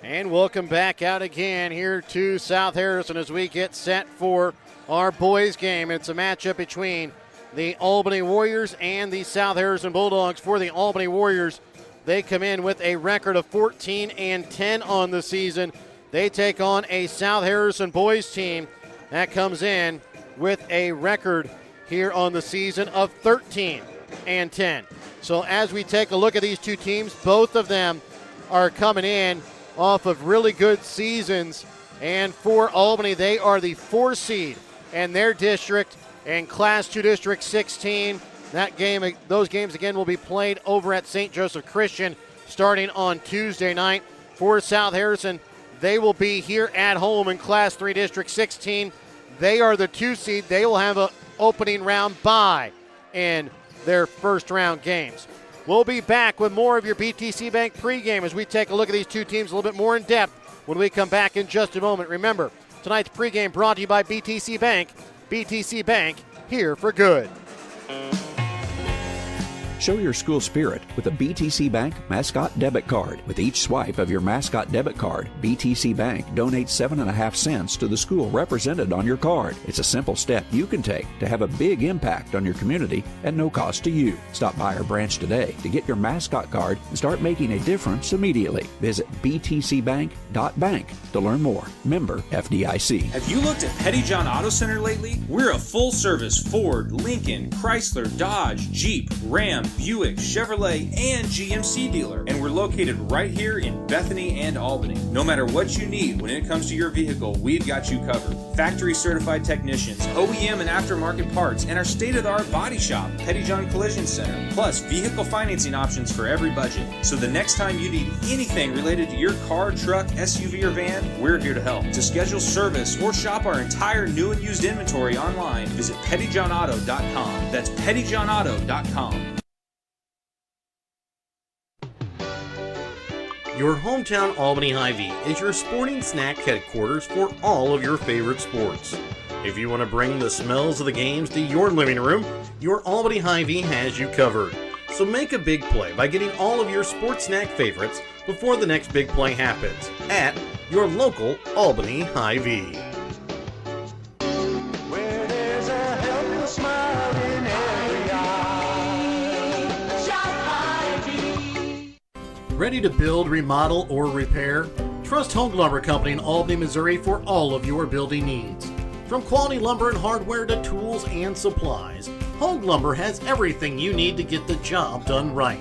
And welcome back out again here to South Harrison as we get set for our boys game. It's a matchup between the Albany Warriors and the South Harrison Bulldogs. For the Albany Warriors, they come in with a record of 14-10 on the season. They take on a South Harrison boys team that comes in with a record here on the season of 13-10. So as we take a look at these two teams, both of them are coming in off of really good seasons. And for Albany, they are the 4 seed in their district in Class 2 District 16. Those games again will be played over at St. Joseph Christian starting on Tuesday night. For South Harrison, they will be here at home in Class 3 District 16. They are the 2 seed. They will have an opening round bye in their first round games. We'll be back with more of your BTC Bank pregame as we take a look at these two teams a little bit more in depth when we come back in just a moment. Remember, tonight's pregame brought to you by BTC Bank. BTC Bank, here for good. Show your school spirit with a BTC Bank Mascot Debit Card. With each swipe of your Mascot Debit Card, BTC Bank donates 7.5 cents to the school represented on your card. It's a simple step you can take to have a big impact on your community at no cost to you. Stop by our branch today to get your Mascot Card and start making a difference immediately. Visit btcbank.bank to learn more. Member FDIC. Have you looked at Pettyjohn Auto Center lately? We're a full-service Ford, Lincoln, Chrysler, Dodge, Jeep, Ram, Buick, Chevrolet, and GMC dealer. And we're located right here in Bethany and Albany. No matter what you need when it comes to your vehicle, we've got you covered. Factory certified technicians, OEM and aftermarket parts, and our state-of-the-art body shop, Pettyjohn Collision Center. Plus, vehicle financing options for every budget. So the next time you need anything related to your car, truck, SUV, or van, we're here to help. To schedule service or shop our entire new and used inventory online, visit pettyjohnauto.com. That's pettyjohnauto.com. Your hometown Albany Hy-Vee is your sporting snack headquarters for all of your favorite sports. If you want to bring the smells of the games to your living room, your Albany Hy-Vee has you covered. So make a big play by getting all of your sports snack favorites before the next big play happens at your local Albany Hy-Vee. Ready to build, remodel, or repair? Trust Hogue Lumber Company in Albany, Missouri for all of your building needs. From quality lumber and hardware to tools and supplies, Hogue Lumber has everything you need to get the job done right.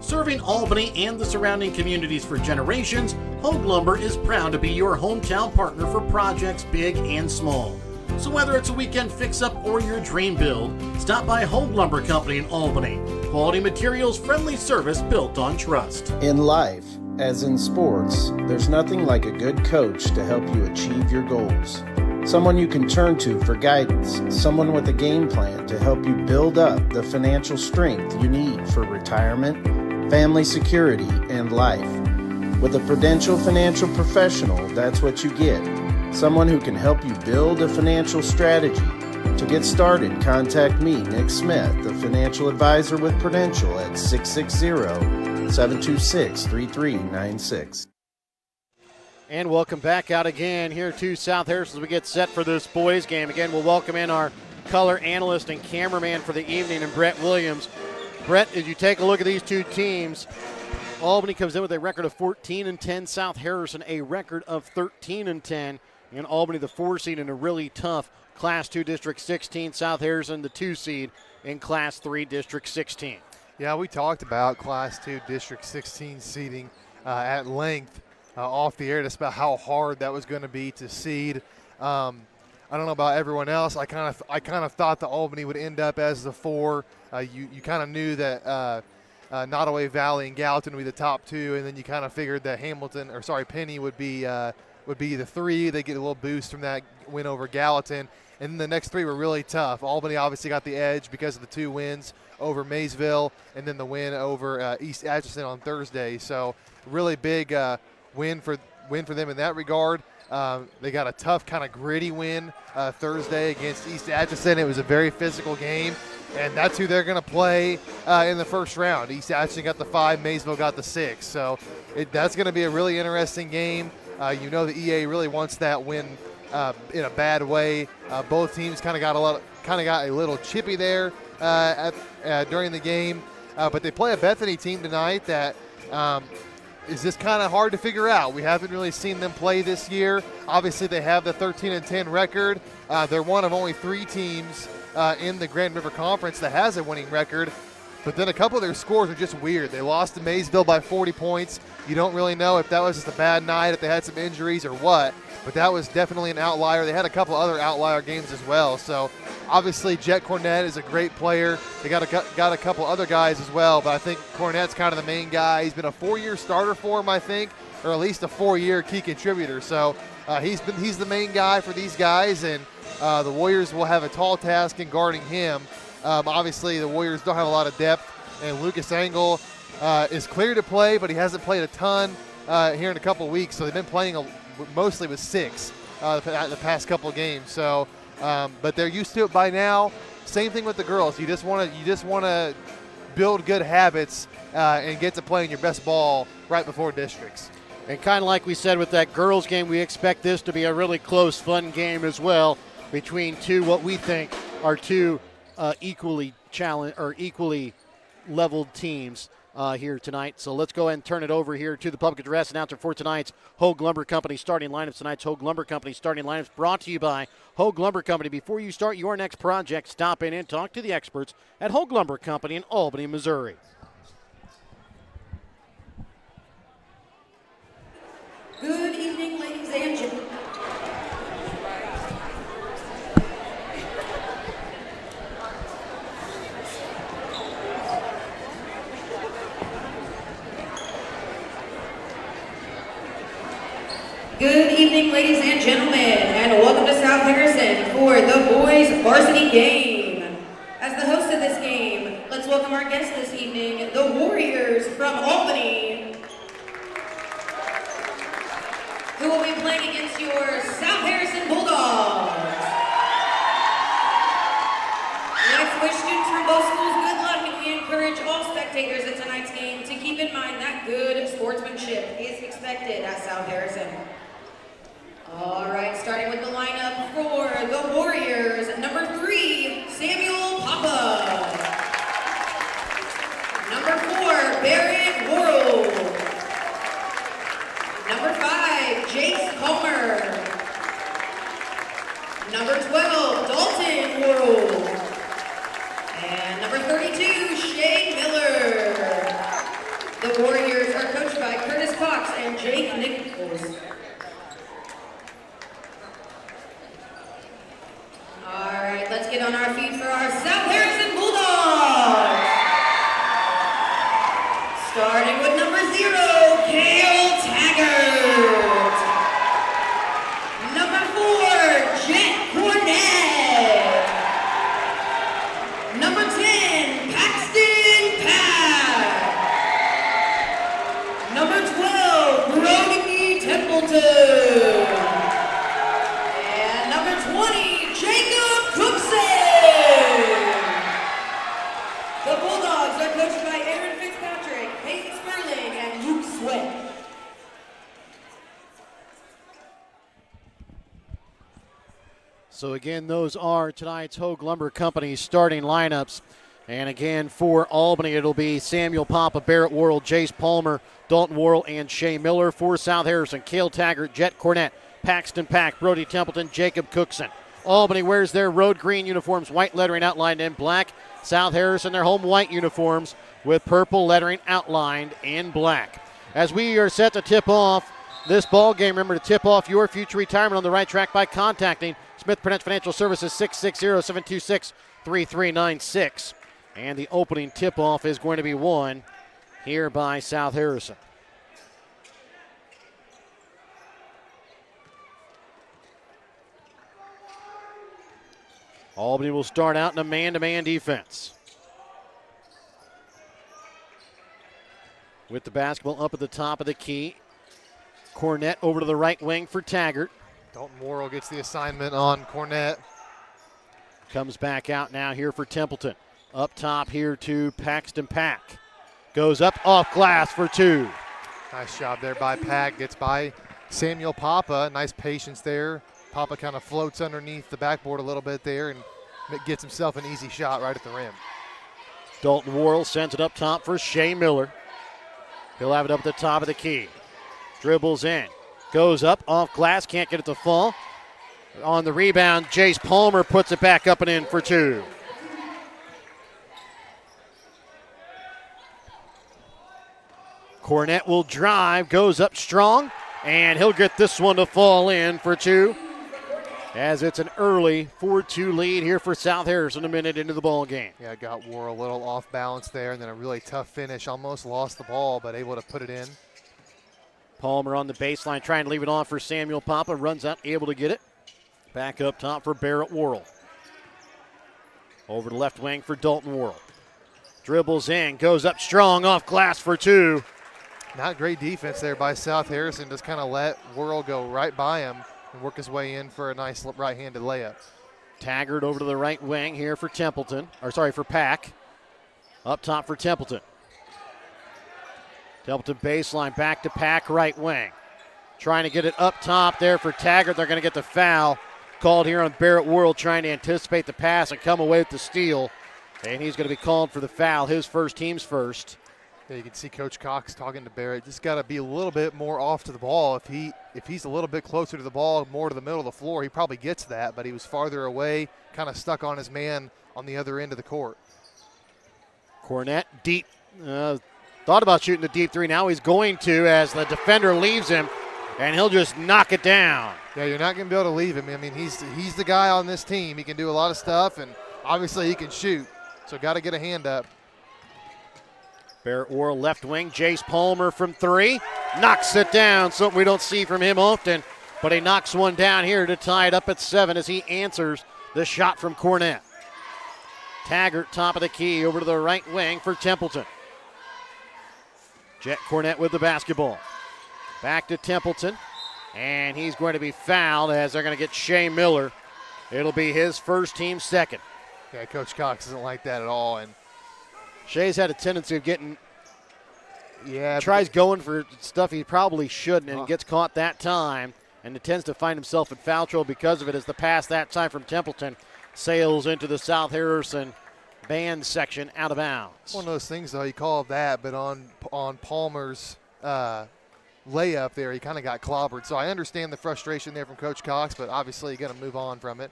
Serving Albany and the surrounding communities for generations, Hogue Lumber is proud to be your hometown partner for projects big and small. So whether it's a weekend fix-up or your dream build, stop by Hogue Lumber Company in Albany. Quality materials, friendly service built on trust. In life, as in sports, there's nothing like a good coach to help you achieve your goals. Someone you can turn to for guidance, someone with a game plan to help you build up the financial strength you need for retirement, family security, and life. With a Prudential financial professional, that's what you get. Someone who can help you build a financial strategy. To get started, contact me, Nick Smith, the financial advisor with Prudential at 660-726-3396. And welcome back out again here to South Harrison as we get set for this boys game. Again, we'll welcome in our color analyst and cameraman for the evening, and Brett Williams. Brett, as you take a look at these two teams, Albany comes in with a record of 14-10, South Harrison a record of 13-10. And Albany, the 4 seed in a really tough Class 2 District 16. South Harrison, the 2 seed in Class 3 District 16. Yeah, we talked about Class 2 District 16 seeding at length off the air, just about how hard that was going to be to seed. I don't know about everyone else. I kind of thought that Albany would end up as the 4. You kind of knew that Nottoway Valley and Gallatin would be the top 2, and then you kind of figured that Penny would be the 3. They get a little boost from that win over Gallatin. And then the next 3 were really tough. Albany obviously got the edge because of the 2 wins over Maysville and then the win over East Atchison on Thursday. So really big win for them in that regard. They got a tough kind of gritty win Thursday against East Atchison. It was a very physical game. and that's who they're going to play in the first round. East Ashton got the 5, Maysville got the 6. So that's going to be a really interesting game. The EA really wants that win in a bad way. Both teams kind of got a little chippy there during the game, but they play a Bethany team tonight that is just kind of hard to figure out. We haven't really seen them play this year. Obviously, they have the 13-10 record. They're one of only 3 teams in the Grand River Conference that has a winning record. But then a couple of their scores are just weird. They lost to Maysville by 40 points. You don't really know if that was just a bad night, if they had some injuries or what. But that was definitely an outlier. They had a couple other outlier games as well. So obviously Jet Cornett is a great player. They got a couple other guys as well, but I think Cornett's kind of the main guy. He's been a 4-year starter for him, I think, or at least a 4-year key contributor. So he's the main guy for these guys, and the Warriors will have a tall task in guarding him. Obviously the Warriors don't have a lot of depth, and Lucas Engel is clear to play, but he hasn't played a ton here in a couple weeks. So they've been playing mostly with 6 the past couple of games. So, but they're used to it by now. Same thing with the girls. You just want to build good habits and get to playing your best ball right before districts. And kind of like we said with that girls game, we expect this to be a really close, fun game as well between what we think are two equally challenged or equally leveled teams here tonight. So let's go ahead and turn it over here to the public address announcer for tonight's Hogue Lumber Company starting lineups. Tonight's Hogue Lumber Company starting lineups brought to you by Hogue Lumber Company. Before you start your next project, stop in and talk to the experts at Hogue Lumber Company in Albany, Missouri. Good evening, ladies and gentlemen. Good evening, ladies and gentlemen, and welcome to South Harrison for the boys varsity game. As the host of this game, let's welcome our guests this evening, the Warriors from Albany, who will be playing against your South Harrison Bulldogs. Let's wish students from both schools good luck, and we encourage all spectators at tonight's game to keep in mind that good sportsmanship is expected at South Harrison. All right, starting with the lineup for the Warriors. Number 3, Samuel Papa. Number 4, Barrett Worrell. Number 5, Jace Comer. Number 12, Dalton Worrell. And number 32, Shay Miller. The Warriors are coached by Curtis Cox and Jake Nichols. All right, let's get on our feet for our South Harrison Bulldogs. Starting with number 0, Kale Taggart. Number 4, Jet Cornett. Number 10, Paxton Pack. Number 12, Brody Templeton. And number 20, Jacob Cookson. The Bulldogs are coached by Aaron Fitzpatrick, Peyton Sperling, and Luke Sweat. So again, those are tonight's Hogue Lumber Company starting lineups. And again, for Albany, it'll be Samuel Papa, Barrett Worrell, Jace Palmer, Dalton Worrell, and Shay Miller. For South Harrison, Cale Taggart, Jet Cornett, Paxton Pack, Brody Templeton, Jacob Cookson. Albany wears their road green uniforms, white lettering outlined in black. South Harrison, their home white uniforms with purple lettering outlined in black. As we are set to tip off this ball game, remember to tip off your future retirement on the right track by contacting Smith Prudential Financial Services 660-726-3396. And the opening tip-off is going to be won here by South Harrison. Albany will start out in a man-to-man defense. With the basketball up at the top of the key. Cornett over to the right wing for Taggart. Dalton Worrell gets the assignment on Cornett. Comes back out now here for Templeton. Up top here to Paxton Pack. Goes up off glass for 2. Nice job there by Pack. Gets by Samuel Papa. Nice patience there. Papa kind of floats underneath the backboard a little bit there and gets himself an easy shot right at the rim. Dalton Worrell sends it up top for Shea Miller. He'll have it up at the top of the key. Dribbles in. Goes up off glass. Can't get it to fall. On the rebound, Jace Palmer puts it back up and in for 2. Cornett will drive, goes up strong, and he'll get this one to fall in for 2. As it's an early 4-2 lead here for South Harrison a minute into the ball game. Yeah, got Worrell a little off balance there, and then a really tough finish. Almost lost the ball, but able to put it in. Palmer on the baseline, trying to leave it on for Samuel Papa. Runs out, able to get it. Back up top for Barrett Worrell. Over to left wing for Dalton Worrell. Dribbles in, goes up strong off glass for 2. Not great defense there by South Harrison. Just kind of let Worrell go right by him and work his way in for a nice right-handed layup. Taggart over to the right wing here for for Pack. Up top for Templeton. Templeton baseline, back to Pack, right wing. Trying to get it up top there for Taggart. They're going to get the foul called here on Barrett Worrell, trying to anticipate the pass and come away with the steal. And he's going to be called for the foul, his team's first. Yeah, you can see Coach Cox talking to Barrett. Just got to be a little bit more off to the ball. If he's a little bit closer to the ball, more to the middle of the floor, he probably gets that. But he was farther away, kind of stuck on his man on the other end of the court. Cornett deep, thought about shooting the deep 3. Now he's going to, as the defender leaves him, and he'll just knock it down. Yeah, you're not going to be able to leave him. I mean, he's the guy on this team. He can do a lot of stuff, and obviously he can shoot. So got to get a hand up. Barrett Worrell left wing. Jace Palmer from 3. Knocks it down. Something we don't see from him often. But he knocks one down here to tie it up at 7 as he answers the shot from Cornett. Taggart, top of the key, over to the right wing for Templeton. Jet Cornett with the basketball. Back to Templeton. And he's going to be fouled as they're going to get Shea Miller. It'll be his team's second. Yeah, Coach Cox doesn't like that at all. And Shea's had a tendency of tries going for stuff he probably shouldn't and gets caught that time and tends to find himself in foul trouble because of it, as the pass that time from Templeton sails into the South Harrison band section out of bounds. One of those things, though, you call that, but on Palmer's layup there, he kind of got clobbered. So I understand the frustration there from Coach Cox, but obviously you got to move on from it.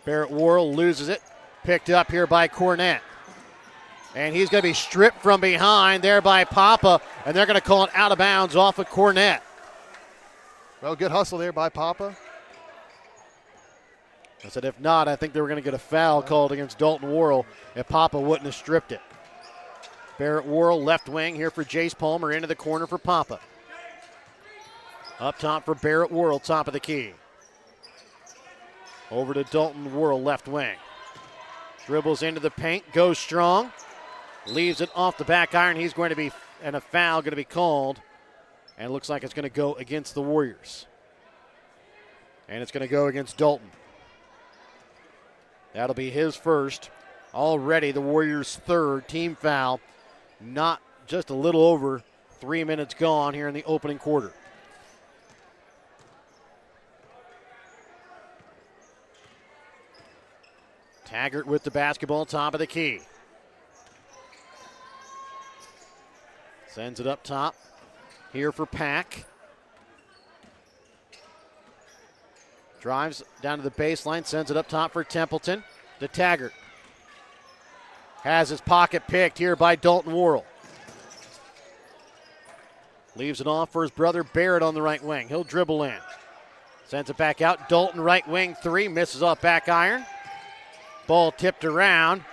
Barrett Worrell loses it, picked up here by Cornett. And he's going to be stripped from behind there by Papa, and they're going to call it out of bounds off of Cornett. Well, good hustle there by Papa. I said if not, I think they were going to get a foul called against Dalton Worrell if Papa wouldn't have stripped it. Barrett Worrell left wing here for Jace Palmer, into the corner for Papa. Up top for Barrett Worrell, top of the key. Over to Dalton Worrell, left wing. Dribbles into the paint, goes strong. Leaves it off the back iron. He's going to be, and a foul going to be called. And it looks like it's going to go against the Warriors. And it's going to go against Dalton. That'll be his first. Already the Warriors' third team foul. Not just a little over 3 minutes gone here in the opening quarter. Taggart with the basketball, top of the key. Sends it up top here for Pack. Drives down to the baseline, sends it up top for Templeton to Taggart. Has his pocket picked here by Dalton Worrell. Leaves it off for his brother Barrett on the right wing. He'll dribble in. Sends it back out. Dalton right wing 3, misses off back iron. Ball tipped around.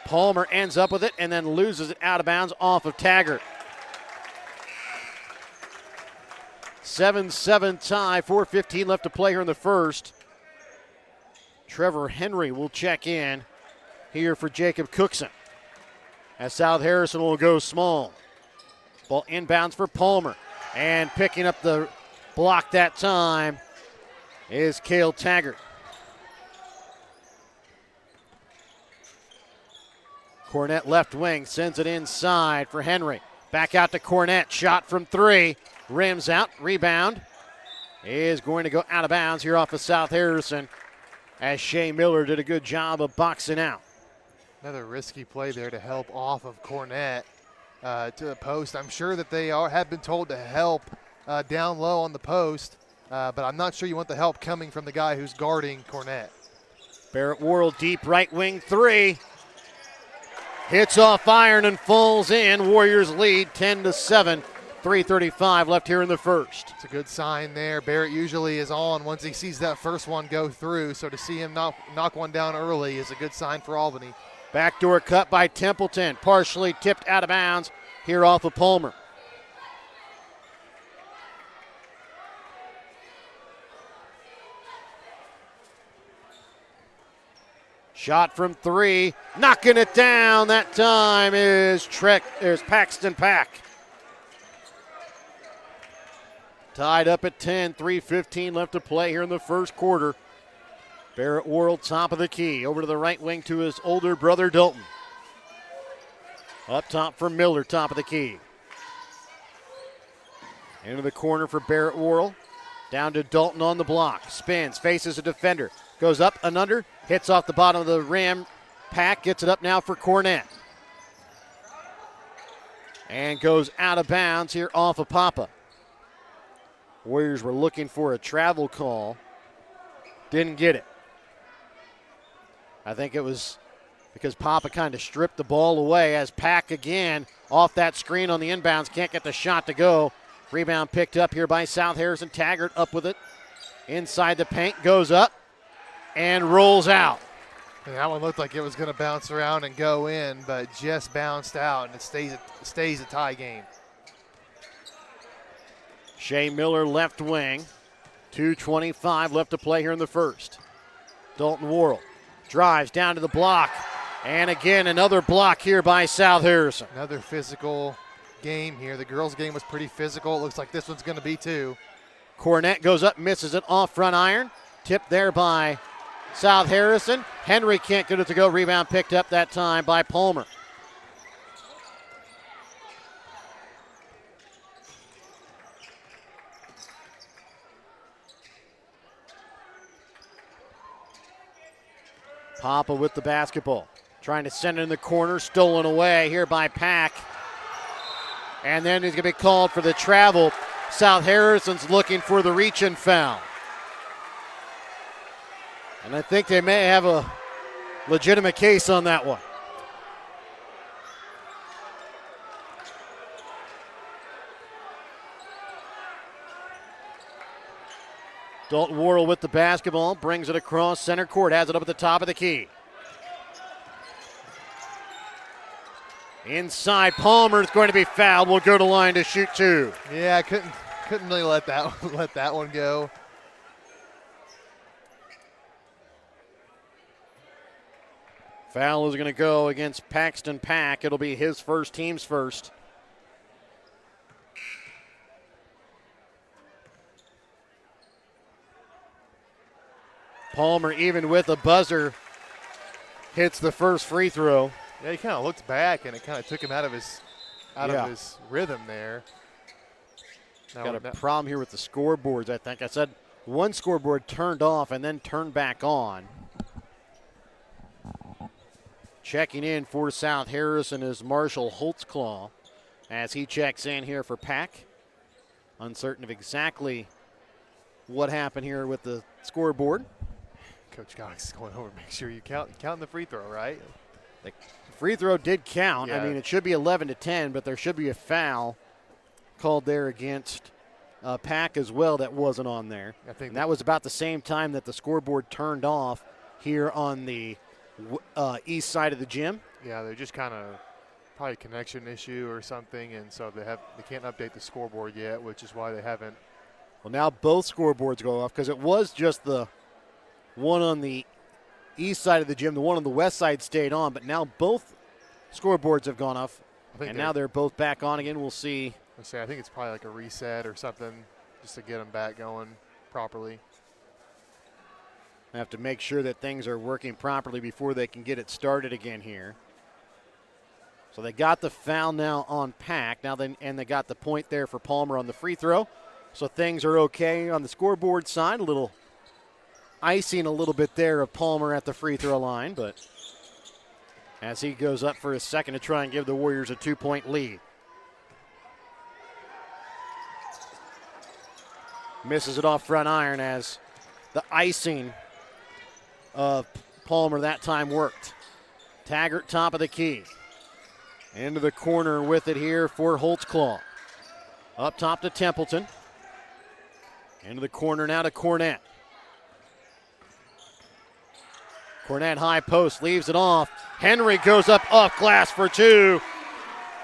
Palmer ends up with it and then loses it out of bounds off of Taggart. 7-7 tie, 4:15 left to play here in the first. Trevor Henry will check in here for Jacob Cookson, as South Harrison will go small. Ball inbounds for Palmer, and picking up the block that time is Cale Taggart. Cornett left wing, sends it inside for Henry. Back out to Cornett, shot from 3. Rims out, rebound. Is going to go out of bounds here off of South Harrison as Shea Miller did a good job of boxing out. Another risky play there to help off of Cornett to the post. I'm sure that they have been told to help down low on the post, but I'm not sure you want the help coming from the guy who's guarding Cornett. Barrett Worrell deep right wing 3. Hits off iron and falls in. Warriors lead 10-7. 3:35 left here in the first. It's a good sign there. Barrett usually is on once he sees that first one go through, so to see him knock one down early is a good sign for Albany. Backdoor cut by Templeton, partially tipped out of bounds here off of Palmer. Shot from 3, knocking it down. That time is Paxton Pack. Tied up at 10, 3:15 left to play here in the first quarter. Barrett Worrell top of the key, over to the right wing to his older brother Dalton. Up top for Miller, top of the key. Into the corner for Barrett Worrell. Down to Dalton on the block, spins, faces a defender, goes up and under, hits off the bottom of the rim. Pack gets it up now for Cornett. And goes out of bounds here off of Papa. Warriors were looking for a travel call. Didn't get it. I think it was because Papa kind of stripped the ball away as Pack again off that screen on the inbounds. Can't get the shot to go. Rebound picked up here by South Harrison. Taggart up with it. Inside the paint, goes up and rolls out. And that one looked like it was going to bounce around and go in, but just bounced out, and it stays a tie game. Shea Miller left wing. 2:25 left to play here in the first. Dalton Worrell drives down to the block. And again, another block here by South Harrison. Another physical game here. The girls' game was pretty physical. It looks like this one's going to be too. Cornett goes up, misses it off front iron. Tipped there by South Harrison. Henry can't get it to go. Rebound picked up that time by Palmer. Papa with the basketball. Trying to send it in the corner. Stolen away here by Pack. And then he's going to be called for the travel. South Harrison's looking for the reach-in foul. And I think they may have a legitimate case on that one. Dalton Worrell with the basketball, brings it across center court, has it up at the top of the key. Inside, Palmer is going to be fouled. Will go to line to shoot 2. Yeah, couldn't really let that one go. Foul is going to go against Paxton Pack. It'll be his first, team's first. Palmer, even with a buzzer, hits the first free throw. Yeah, he kind of looked back, and it kind of took him out of his rhythm there. Got a problem here with the scoreboards, I think. I said one scoreboard turned off and then turned back on. Checking in for South Harrison is Marshall Holtzclaw as he checks in here for Pack. Uncertain of exactly what happened here with the scoreboard. Coach Cox is going over to make sure you count the free throw, right? The free throw did count. Yeah. I mean, it should be 11-10, but there should be a foul called there against Pack as well that wasn't on there. I think that was about the same time that the scoreboard turned off here on the east side of the gym. Yeah, they're just kind of probably a connection issue or something, and so they can't update the scoreboard yet, which is why they haven't. Well, now both scoreboards go off because it was just the one on the east side of the gym, the one on the west side stayed on, but now both scoreboards have gone off, and now they're both back on again. We'll see. I think it's probably like a reset or something just to get them back going properly. I have to make sure that things are working properly before they can get it started again here. So they got the foul now on Pack. And they got the point there for Palmer on the free throw. So things are okay on the scoreboard side. A little icing a little bit there of Palmer at the free throw line, but as he goes up for his second to try and give the Warriors a 2-point lead. Misses it off front iron as the icing of Palmer that time worked. Taggart top of the key. Into the corner with it here for Holtzclaw. Up top to Templeton. Into the corner now to Cornett. Cornett high post, leaves it off. Henry goes up off glass for two.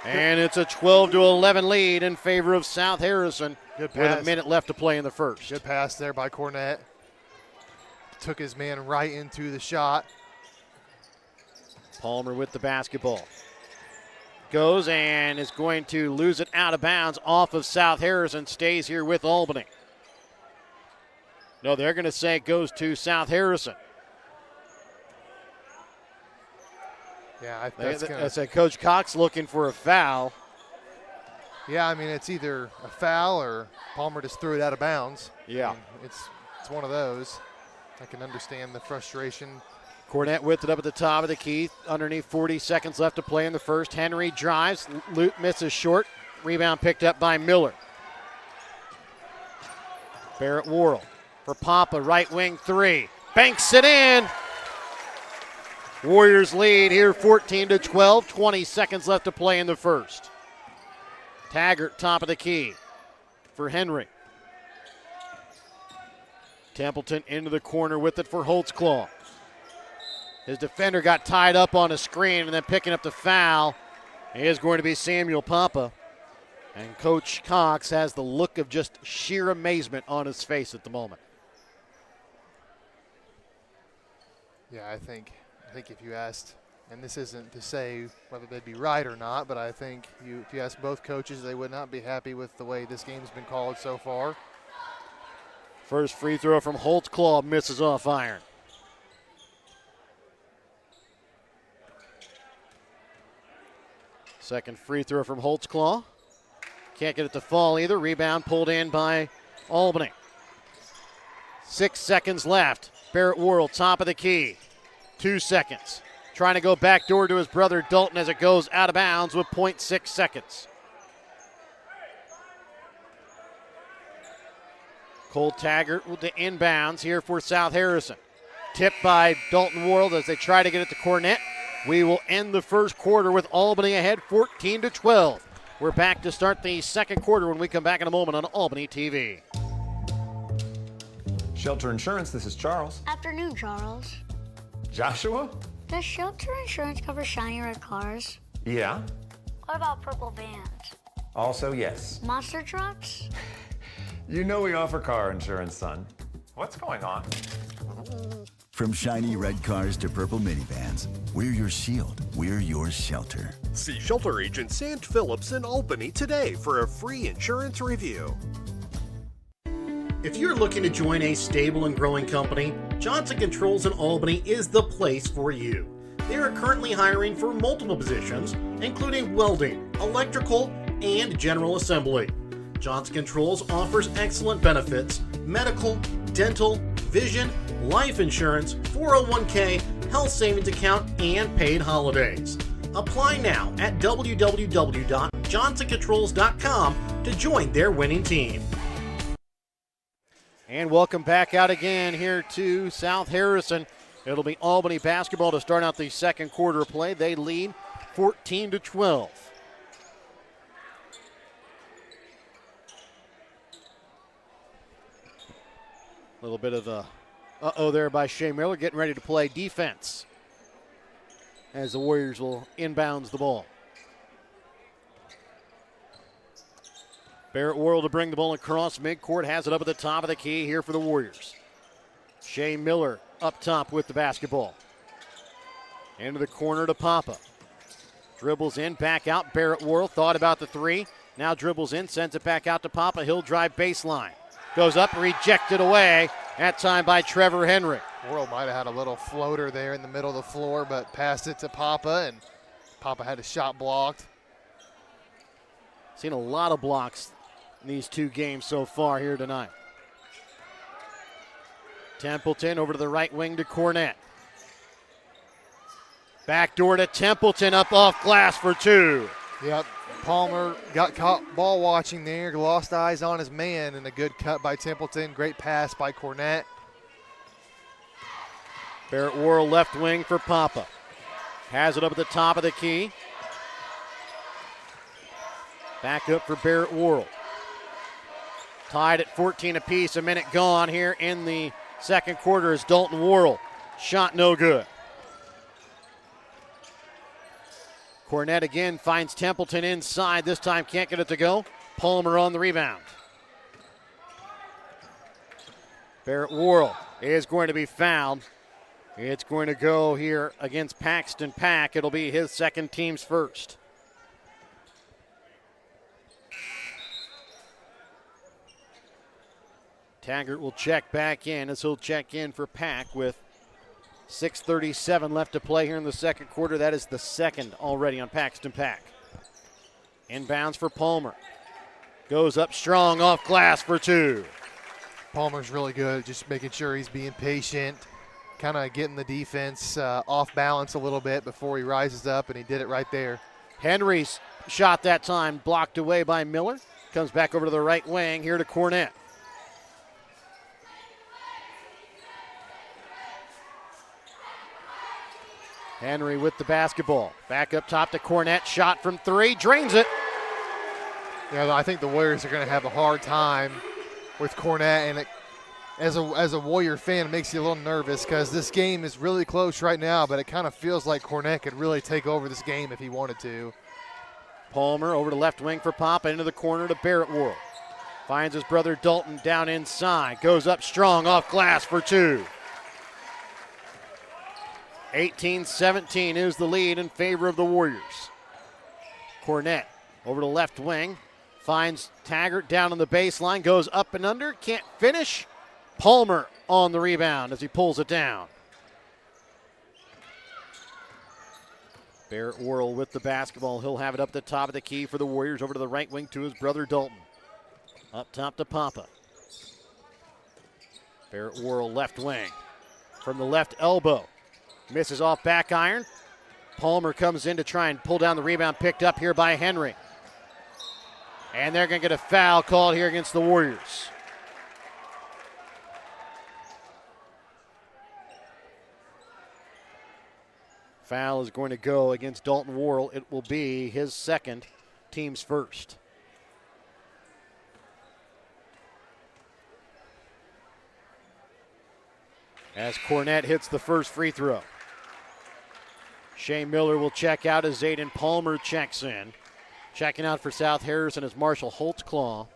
And it's a 12-11 lead in favor of South Harrison with a minute left to play in the first. Good pass there by Cornett. Took his man right into the shot. Palmer with the basketball. Goes and is going to lose it out of bounds off of South Harrison. Stays here with Albany. No, they're going to say it goes to South Harrison. Yeah, that's Coach Cox looking for a foul. Yeah, I mean, it's either a foul or Palmer just threw it out of bounds. Yeah. I mean, it's one of those. I can understand the frustration. Cornett with it up at the top of the key. Underneath 40 seconds left to play in the first. Henry drives. Lute misses short. Rebound picked up by Miller. Barrett Worrell for Papa. Right wing three. Banks it in. Warriors lead here 14-12. 20 seconds left to play in the first. Taggart top of the key for Henry. Templeton into the corner with it for Holtzclaw. His defender got tied up on a screen and then picking up the foul is going to be Samuel Papa. And Coach Cox has the look of just sheer amazement on his face at the moment. Yeah, I think if you asked, and this isn't to say whether they'd be right or not, but I think if you ask both coaches, they would not be happy with the way this game's been called so far. First free throw from Holtzclaw misses off iron. Second free throw from Holtzclaw. Can't get it to fall either. Rebound pulled in by Albany. 6 seconds left. Barrett Worrell, top of the key. 2 seconds. Trying to go backdoor to his brother Dalton as it goes out of bounds with 0.6 seconds. Cole Taggart with the inbounds here for South Harrison. Tipped by Dalton Worrell as they try to get it to Cornett. We will end the first quarter with Albany ahead 14-12. We're back to start the second quarter when we come back in a moment on Albany TV. Shelter Insurance, this is Charles. Afternoon, Charles. Joshua? Does Shelter Insurance cover shiny red cars? Yeah. What about purple vans? Also, yes. Monster trucks? You know we offer car insurance, son. What's going on? From shiny red cars to purple minivans, we're your shield. We're your shelter. See Shelter Agent Sant Phillips in Albany today for a free insurance review. If you're looking to join a stable and growing company, Johnson Controls in Albany is the place for you. They are currently hiring for multiple positions, including welding, electrical, and general assembly. Johnson Controls offers excellent benefits, medical, dental, vision, life insurance, 401k, health savings account, and paid holidays. Apply now at www.johnsoncontrols.com to join their winning team. And welcome back out again here to South Harrison. It'll be Albany basketball to start out the second quarter of play. They lead 14-12. A little bit of a uh-oh there by Shea Miller, getting ready to play defense as the Warriors will inbounds the ball. Barrett Worrell to bring the ball across midcourt, has it up at the top of the key here for the Warriors. Shea Miller up top with the basketball. Into the corner to Papa. Dribbles in, back out. Barrett Worrell thought about the three. Now dribbles in, sends it back out to Papa. He'll drive baseline. Goes up, rejected away. That time by Trevor Henry. Worrell might have had a little floater there in the middle of the floor, but passed it to Papa, and Papa had a shot blocked. Seen a lot of blocks in these two games so far here tonight. Templeton over to the right wing to Cornett. Backdoor to Templeton, up off glass for two. Yep, Palmer got caught ball watching there, lost eyes on his man, and a good cut by Templeton. Great pass by Cornett. Barrett Worrell left wing for Papa. Has it up at the top of the key. Back up for Barrett Worrell. Tied at 14 apiece, a minute gone here in the second quarter as Dalton Worrell. Shot no good. Cornett again finds Templeton inside. This time can't get it to go. Palmer on the rebound. Barrett Worrell is going to be fouled. It's going to go here against Paxton Pack. It'll be his second, team's first. Taggart will check back in as he'll check in for Pack with 6:37 left to play here in the second quarter. That is the second already on Paxton Pack. Inbounds for Palmer. Goes up strong off glass for two. Palmer's really good, just making sure he's being patient, kind of getting the defense off balance a little bit before he rises up, and he did it right there. Henry's shot that time blocked away by Miller. Comes back over to the right wing here to Cornett. Henry with the basketball. Back up top to Cornett. Shot from three. Drains it. Yeah, I think the Warriors are going to have a hard time with Cornett, and as a Warrior fan, it makes you a little nervous because this game is really close right now, but it kind of feels like Cornett could really take over this game if he wanted to. Palmer over to left wing for Papa, into the corner to Barrett Worrell. Finds his brother Dalton down inside. Goes up strong off glass for two. 18-17 is the lead in favor of the Warriors. Cornett over to left wing. Finds Taggart down on the baseline. Goes up and under. Can't finish. Palmer on the rebound as he pulls it down. Barrett Worrell with the basketball. He'll have it up the top of the key for the Warriors. Over to the right wing to his brother Dalton. Up top to Papa. Barrett Worrell left wing. From the left elbow. Misses off back iron. Palmer comes in to try and pull down the rebound, picked up here by Henry. And they're going to get a foul called here against the Warriors. Foul is going to go against Dalton Worrell. It will be his second, team's first. As Cornett hits the first free throw. Shea Miller will check out as Zayden Palmer checks in. Checking out for South Harrison is Marshall Holtzclaw.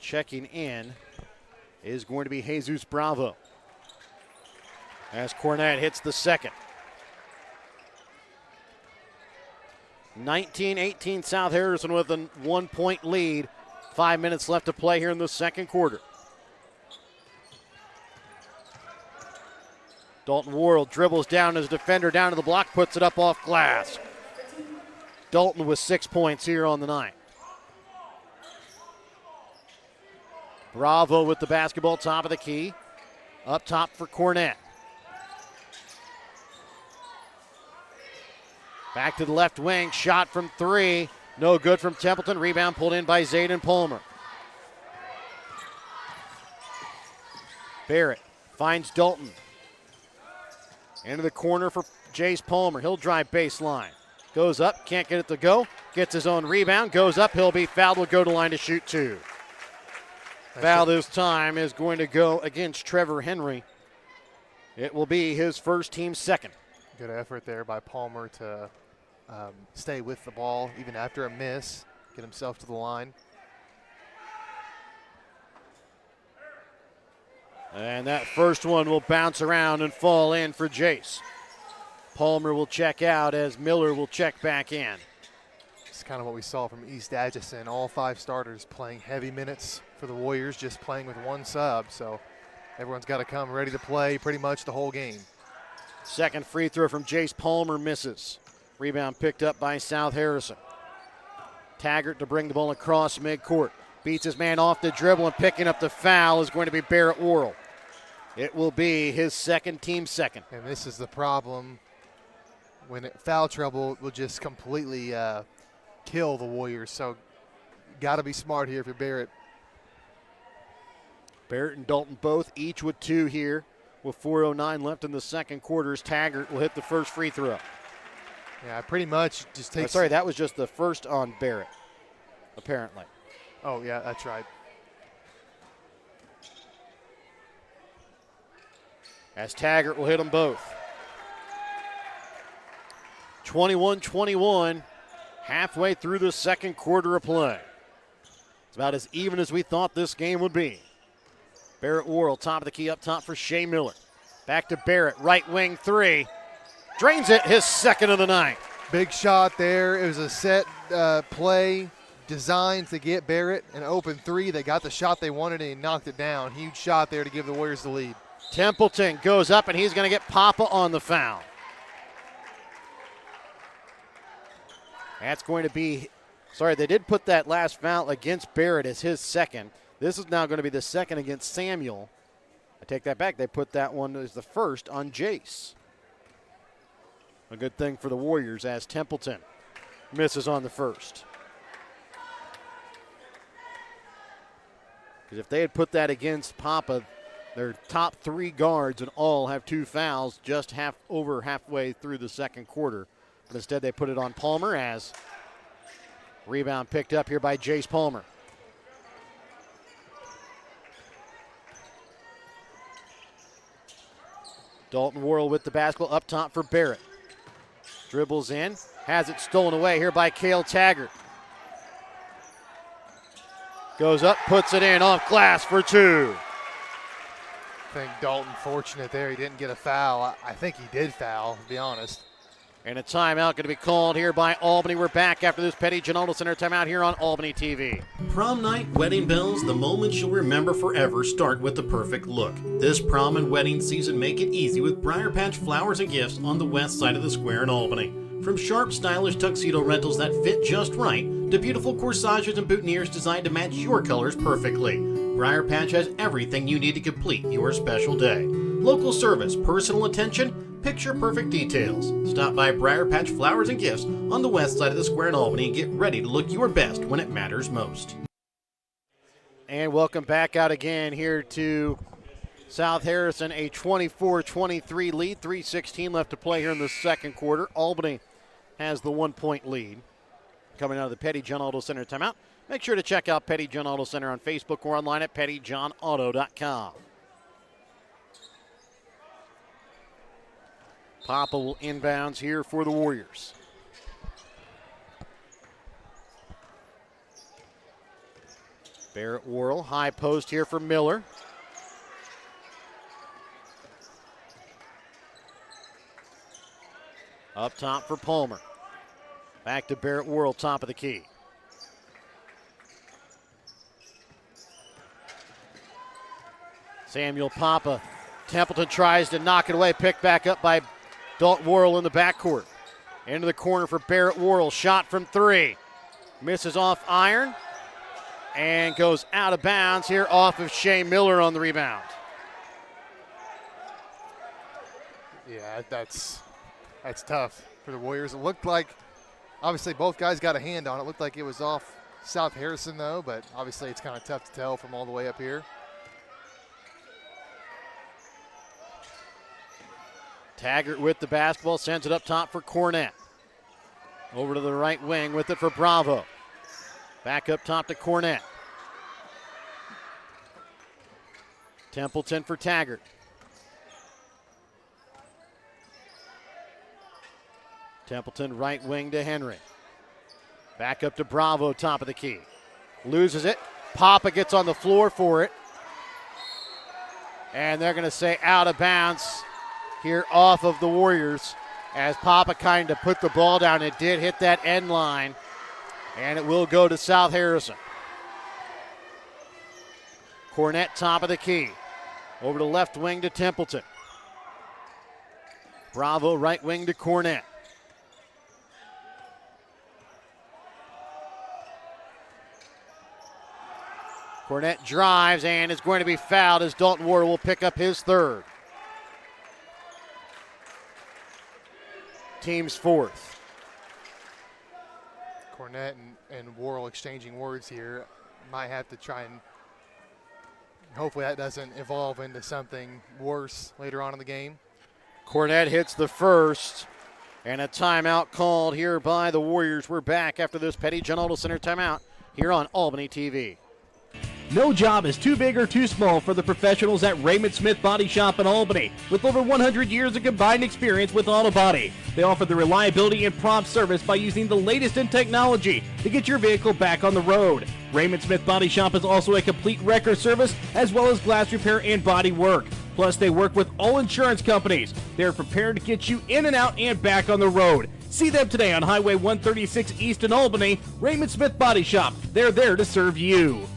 Checking in is going to be Jesus Bravo. As Cornett hits the second. 19-18 South Harrison with a 1-point lead. 5 minutes left to play here in the second quarter. Dalton Worrell dribbles down his defender down to the block, puts it up off glass. Dalton with 6 points here on the night. Bravo with the basketball, top of the key. Up top for Cornett. Back to the left wing, shot from three. No good from Templeton. Rebound pulled in by Zayden Palmer. Barrett finds Dalton. Into the corner for Jace Palmer. He'll drive baseline. Goes up, can't get it to go. Gets his own rebound, goes up. He'll be fouled, will go to line to shoot two. Foul this time is going to go against Trevor Henry. It will be his first, team second. Good effort there by Palmer to stay with the ball even after a miss, get himself to the line. And that first one will bounce around and fall in for Jace. Palmer will check out as Miller will check back in. It's kind of what we saw from East Atchison. All 5 starters playing heavy minutes for the Warriors, just playing with one sub. So everyone's got to come ready to play pretty much the whole game. Second free throw from Jace Palmer misses. Rebound picked up by South Harrison. Taggart to bring the ball across midcourt. Beats his man off the dribble, and picking up the foul is going to be Barrett Worrell. It will be his second, team second. And this is the problem. When foul trouble will just completely kill the Warriors. So got to be smart here for Barrett. Barrett and Dalton both each with 2 here. With 4:09 left in the second quarter, Taggart will hit the first free throw. Yeah, pretty much just takes. Sorry, that was just the first on Barrett, apparently. Oh, yeah, that's right. As Taggart will hit them both. 21-21, halfway through the second quarter of play. It's about as even as we thought this game would be. Barrett Worrell, top of the key up top for Shea Miller. Back to Barrett, right wing 3. Drains it, his second of the night. Big shot there. It was a set play designed to get Barrett an open 3. They got the shot they wanted and he knocked it down. Huge shot there to give the Warriors the lead. Templeton goes up and he's going to get Papa on the foul. That's going to be, sorry, they did put that last foul against Barrett as his second. This is now going to be the second against Samuel. I take that back. They put that one as the first on Jace. A good thing for the Warriors as Templeton misses on the first. Because if they had put that against Papa, their top 3 guards and all have 2 fouls just halfway through the second quarter. But instead they put it on Palmer as rebound picked up here by Jace Palmer. Dalton Worrell with the basketball up top for Barrett. Dribbles in, has it stolen away here by Cale Taggart. Goes up, puts it in off glass for 2. I think Dalton fortunate there. He didn't get a foul. I think he did foul, to be honest. And a timeout going to be called here by Albany. We're back after this Petty Ginaldo Center timeout here on Albany TV. Prom night, wedding bells, the moments you'll remember forever start with the perfect look. This prom and wedding season make it easy with Briar Patch Flowers and Gifts on the west side of the square in Albany. From sharp, stylish tuxedo rentals that fit just right to beautiful corsages and boutonnieres designed to match your colors perfectly, Briar Patch has everything you need to complete your special day. Local service, personal attention, picture-perfect details. Stop by Briar Patch Flowers and Gifts on the west side of the square in Albany and get ready to look your best when it matters most. And welcome back out again here to South Harrison, a 24-23 lead, 3:16 left to play here in the second quarter. Albany has the 1-point lead. Coming out of the Petty John Auto Center timeout. Make sure to check out Petty John Auto Center on Facebook or online at pettyjohnauto.com. Papa will inbounds here for the Warriors. Barrett Worrell, high post here for Miller. Up top for Palmer. Back to Barrett Worrell, top of the key. Samuel Papa. Templeton tries to knock it away, picked back up by Dalton Worrell in the backcourt. Into the corner for Barrett Worrell. Shot from 3. Misses off iron. And goes out of bounds here off of Shea Miller on the rebound. Yeah, that's tough for the Warriors. It looked like, obviously, both guys got a hand on it. It looked like it was off South Harrison, though, but obviously it's kind of tough to tell from all the way up here. Taggart with the basketball, sends it up top for Cornett. Over to the right wing with it for Bravo. Back up top to Cornett. Templeton for Taggart. Templeton right wing to Henry. Back up to Bravo, top of the key. Loses it. Papa gets on the floor for it. And they're going to say out of bounds here off of the Warriors as Papa kind of put the ball down. It did hit that end line, and it will go to South Harrison. Cornett, top of the key. Over to left wing to Templeton. Bravo, right wing to Cornett. Cornett drives and is going to be fouled as Dalton Ward will pick up his third. Team's fourth. Cornett and Worrell exchanging words here. Might have to try and hopefully that doesn't evolve into something worse later on in the game. Cornett hits the first, and a timeout called here by the Warriors. We're back after this Petty John Auto Center timeout here on Albany TV. No job is too big or too small for the professionals at Raymond Smith Body Shop in Albany. With over 100 years of combined experience with auto body, they offer the reliability and prompt service by using the latest in technology to get your vehicle back on the road. Raymond Smith Body Shop is also a complete wrecker service as well as glass repair and body work. Plus, they work with all insurance companies. They're prepared to get you in and out and back on the road. See them today on Highway 136 East in Albany. Raymond Smith Body Shop. They're there to serve you.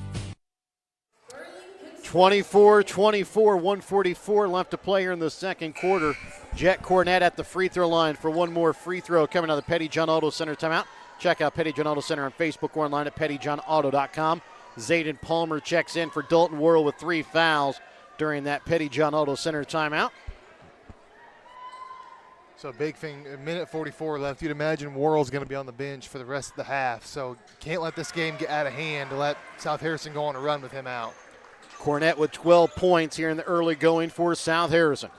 24-24, 144 left to play here in the second quarter. Jet Cornett at the free throw line for one more free throw coming out of the Petty John Auto Center timeout. Check out Petty John Auto Center on Facebook or online at pettyjohnauto.com. Zayden Palmer checks in for Dalton Worrell with 3 fouls during that Petty John Auto Center timeout. So a big thing, a minute 44 left. You'd imagine Worrell's going to be on the bench for the rest of the half. So can't let this game get out of hand to let South Harrison go on a run with him out. Cornett with 12 points here in the early going for South Harrison.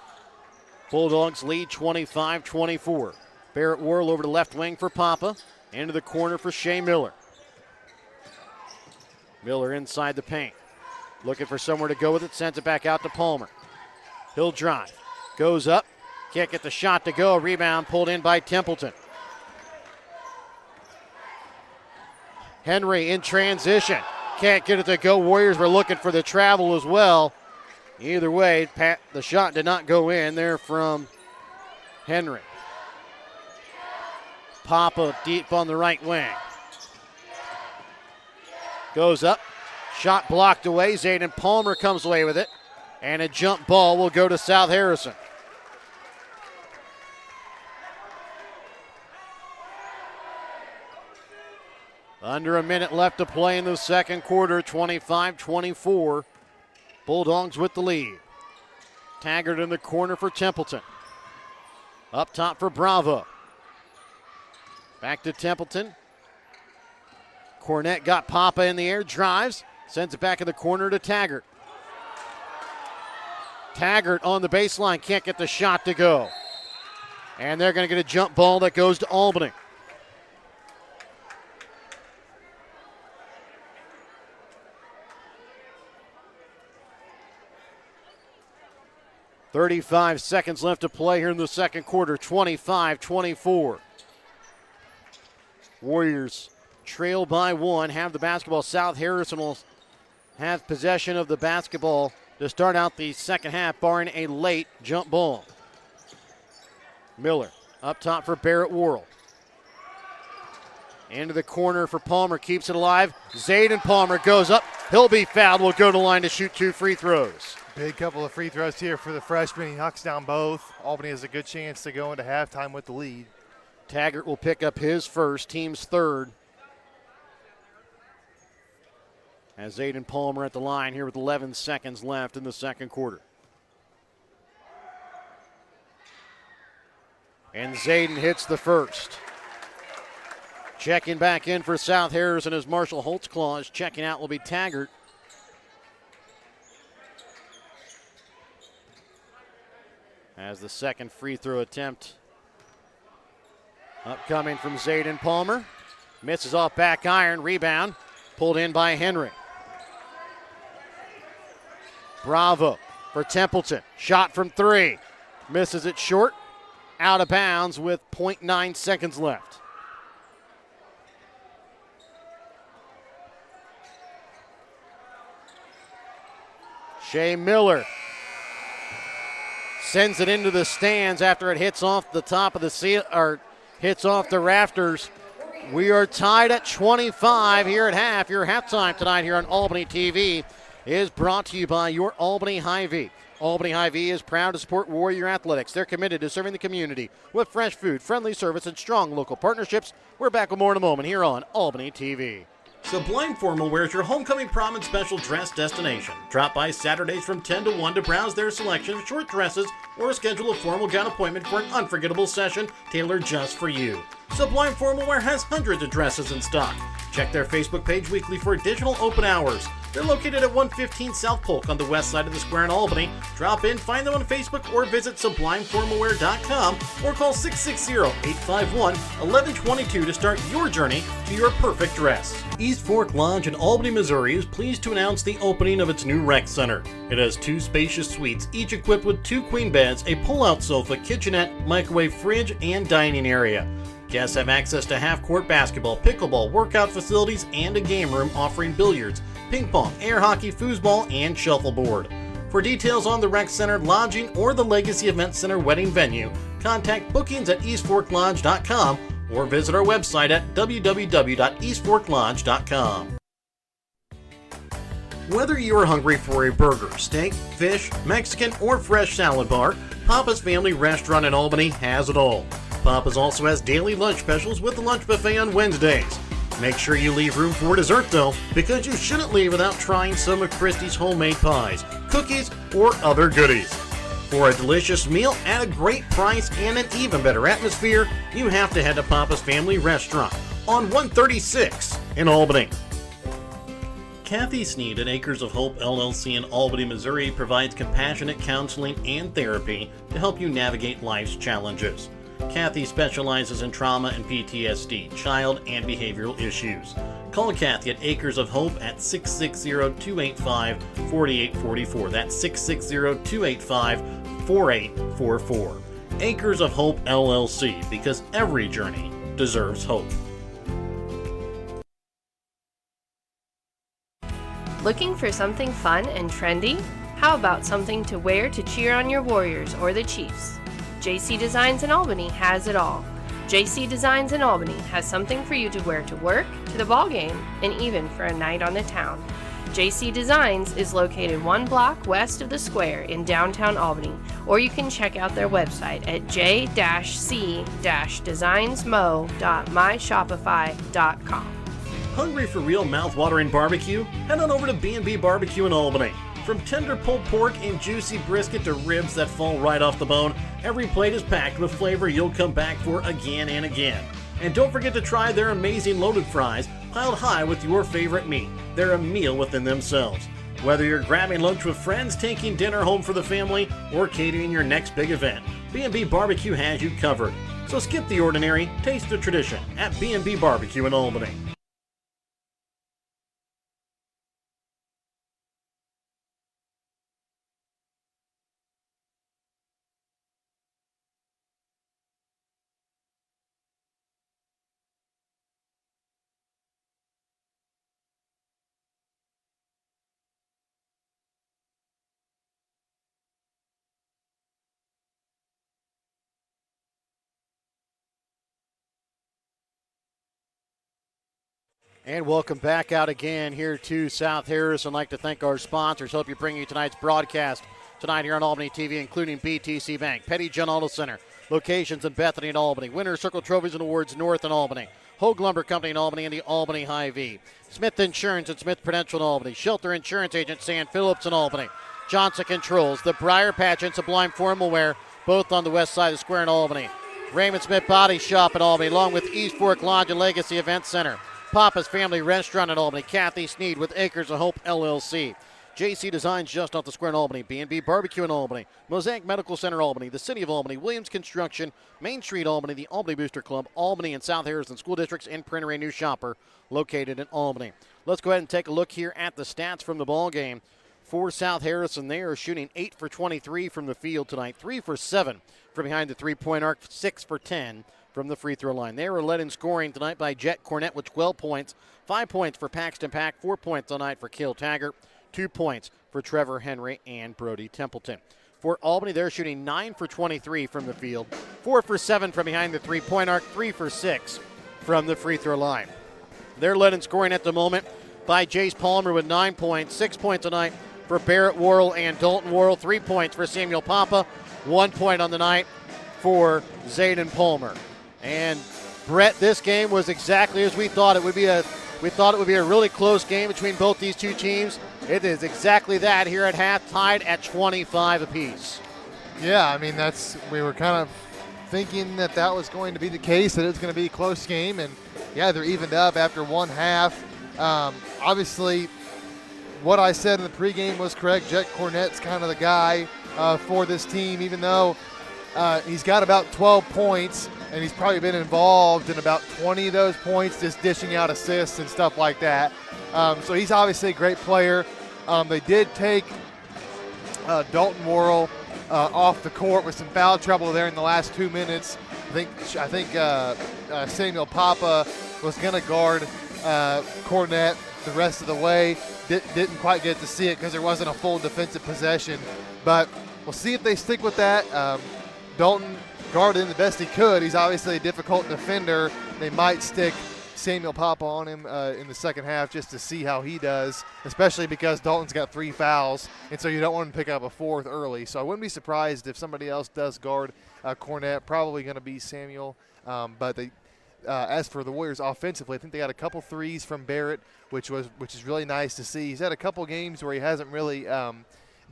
Bulldogs lead 25-24. Barrett Worrell over to left wing for Papa. Into the corner for Shea Miller. Miller inside the paint. Looking for somewhere to go with it. Sends it back out to Palmer. He'll drive. Goes up. Can't get the shot to go. Rebound pulled in by Templeton. Henry in transition. Can't get it to go. Warriors were looking for the travel as well. Either way, the shot did not go in there from Henry. Papa deep on the right wing. Goes up. Shot blocked away. Zayden Palmer comes away with it. And a jump ball will go to South Harrison. Under a minute left to play in the second quarter, 25-24. Bulldogs with the lead. Taggart in the corner for Templeton. Up top for Bravo. Back to Templeton. Cornett got Papa in the air, drives, sends it back in the corner to Taggart. Taggart on the baseline, can't get the shot to go. And they're going to get a jump ball that goes to Albany. .35 seconds left to play here in the second quarter, 25-24. Warriors trail by 1, have the basketball. South Harrison will have possession of the basketball to start out the second half, barring a late jump ball. Miller up top for Barrett Worrell. Into the corner for Palmer, keeps it alive. Zayden Palmer goes up. He'll be fouled. Will go to the line to shoot 2 free throws. Big couple of free throws here for the freshman. He knocks down both. Albany has a good chance to go into halftime with the lead. Taggart will pick up his first, team's third. As Zayden Palmer at the line here with 11 seconds left in the second quarter. And Zayden hits the first. Checking back in for South Harrison as Marshall Holtzclaw. Checking out will be Taggart. As the second free throw attempt upcoming from Zayden Palmer. Misses off back iron, rebound, pulled in by Henry. Bravo for Templeton, shot from 3. Misses it short, out of bounds with 0.9 seconds left. Shea Miller sends it into the stands after it hits off the top of the ceiling, or hits off the rafters. We are tied at 25 here at half. Your halftime tonight here on Albany TV is brought to you by your Albany Hy-Vee. Albany Hy-Vee is proud to support Warrior Athletics. They're committed to serving the community with fresh food, friendly service, and strong local partnerships. We're back with more in a moment here on Albany TV. Sublime Formal Wear is your homecoming prom and special dress destination. Drop by Saturdays from 10 to 1 to browse their selection of short dresses or schedule a formal gown appointment for an unforgettable session tailored just for you. Sublime Formal Wear has hundreds of dresses in stock. Check their Facebook page weekly for additional open hours. They're located at 115 South Polk on the west side of the square in Albany. Drop in, find them on Facebook, or visit sublimeformalwear.com or call 660-851-1122 to start your journey to your perfect dress. East Fork Lodge in Albany, Missouri is pleased to announce the opening of its new rec center. It has 2 spacious suites, each equipped with 2 queen beds, a pull-out sofa, kitchenette, microwave fridge, and dining area. Guests have access to half-court basketball, pickleball, workout facilities, and a game room offering billiards, ping pong, air hockey, foosball, and shuffleboard. For details on the rec center, lodging, or the Legacy Event Center wedding venue, contact bookings at eastforklodge.com or visit our website at www.eastforklodge.com. Whether you are hungry for a burger, steak, fish, Mexican, or fresh salad bar, Papa's Family Restaurant in Albany has it all. Papa's also has daily lunch specials with the lunch buffet on Wednesdays. Make sure you leave room for dessert though, because you shouldn't leave without trying some of Christy's homemade pies, cookies, or other goodies. For a delicious meal at a great price and an even better atmosphere, you have to head to Papa's Family Restaurant on 136 in Albany. Kathy Sneed at Acres of Hope LLC in Albany, Missouri provides compassionate counseling and therapy to help you navigate life's challenges. Kathy specializes in trauma and PTSD, child and behavioral issues. Call Kathy at Acres of Hope at 660-285-4844. That's 660-285-4844. Acres of Hope LLC, because every journey deserves hope. Looking for something fun and trendy? How about something to wear to cheer on your Warriors or the Chiefs? JC Designs in Albany has it all. JC Designs in Albany has something for you to wear to work, to the ball game, and even for a night on the town. JC Designs is located 1 block west of the square in downtown Albany, or you can check out their website at j-c-designsmo.myshopify.com. Hungry for real mouth-watering barbecue? Head on over to B&B Barbecue in Albany. From tender pulled pork and juicy brisket to ribs that fall right off the bone, every plate is packed with flavor you'll come back for again and again. And don't forget to try their amazing loaded fries, piled high with your favorite meat. They're a meal within themselves. Whether you're grabbing lunch with friends, taking dinner home for the family, or catering your next big event, B&B Barbecue has you covered. So skip the ordinary, taste the tradition at B&B Barbecue in Albany. And welcome back out again here to South Harris. I'd like to thank our sponsors. Hope you bring you tonight's broadcast tonight here on Albany TV, including BTC Bank, Petty John Auto Center, locations in Bethany and Albany, Winter Circle Trophies and Awards North in Albany, Hogue Lumber Company in Albany, and the Albany Hy-Vee, Smith Insurance and Smith Prudential in Albany, Shelter Insurance Agent Sam Phillips in Albany, Johnson Controls, the Briar Patch and Sublime Formal Wear, both on the west side of the square in Albany, Raymond Smith Body Shop in Albany, along with East Fork Lodge and Legacy Event Center, Papa's Family Restaurant in Albany, Kathy Sneed with Acres of Hope LLC, JC Designs just off the square in Albany, B&B Barbecue in Albany, Mosaic Medical Center Albany, the City of Albany, Williams Construction, Main Street Albany, the Albany Booster Club, Albany and South Harrison School Districts, and Printer New Shopper located in Albany. Let's go ahead and take a look here at the stats from the ball game. For South Harrison, they are shooting 8 for 23 from the field tonight, 3 for 7 from behind the three-point arc, 6 for 10 from the free throw line. They were led in scoring tonight by Jet Cornett with 12 points, 5 points for Paxton Pack, 4 points tonight for Cale Taggart, 2 points for Trevor Henry and Brody Templeton. For Albany, they're shooting 9 for 23 from the field, 4 for 7 from behind the three-point arc, 3 for 6 from the free throw line. They're led in scoring at the moment by Jace Palmer with 9 points, 6 points tonight for Barrett Worrell and Dalton Worrell, 3 points for Samuel Papa, 1 point on the night for Zayden Palmer. And Brett, this game was exactly as we thought. It would be a We thought it would be a really close game between both these two teams. It is exactly that here at half, tied at 25 apiece. Yeah, I mean, we were kind of thinking that was going to be the case, that it was going to be a close game, and yeah, they're evened up after one half. Obviously, what I said in the pregame was correct. Jet Cornett's kind of the guy for this team, even though he's got about 12 points, and he's probably been involved in about 20 of those points, just dishing out assists and stuff like that. So he's obviously a great player. They did take Dalton Worrell off the court with some foul trouble there in the last 2 minutes. I think Samuel Papa was going to guard Cornett the rest of the way. Didn't quite get to see it because there wasn't a full defensive possession. But we'll see if they stick with that. Dalton guarded him the best he could. He's obviously a difficult defender. They might stick Samuel Papa on him in the second half just to see how he does, especially because Dalton's got 3 fouls, and so you don't want him to pick up a 4th early. So I wouldn't be surprised if somebody else does guard Cornett. Probably going to be Samuel. But as for the Warriors offensively, I think they got a couple threes from Barrett, which is really nice to see. He's had a couple games where he hasn't really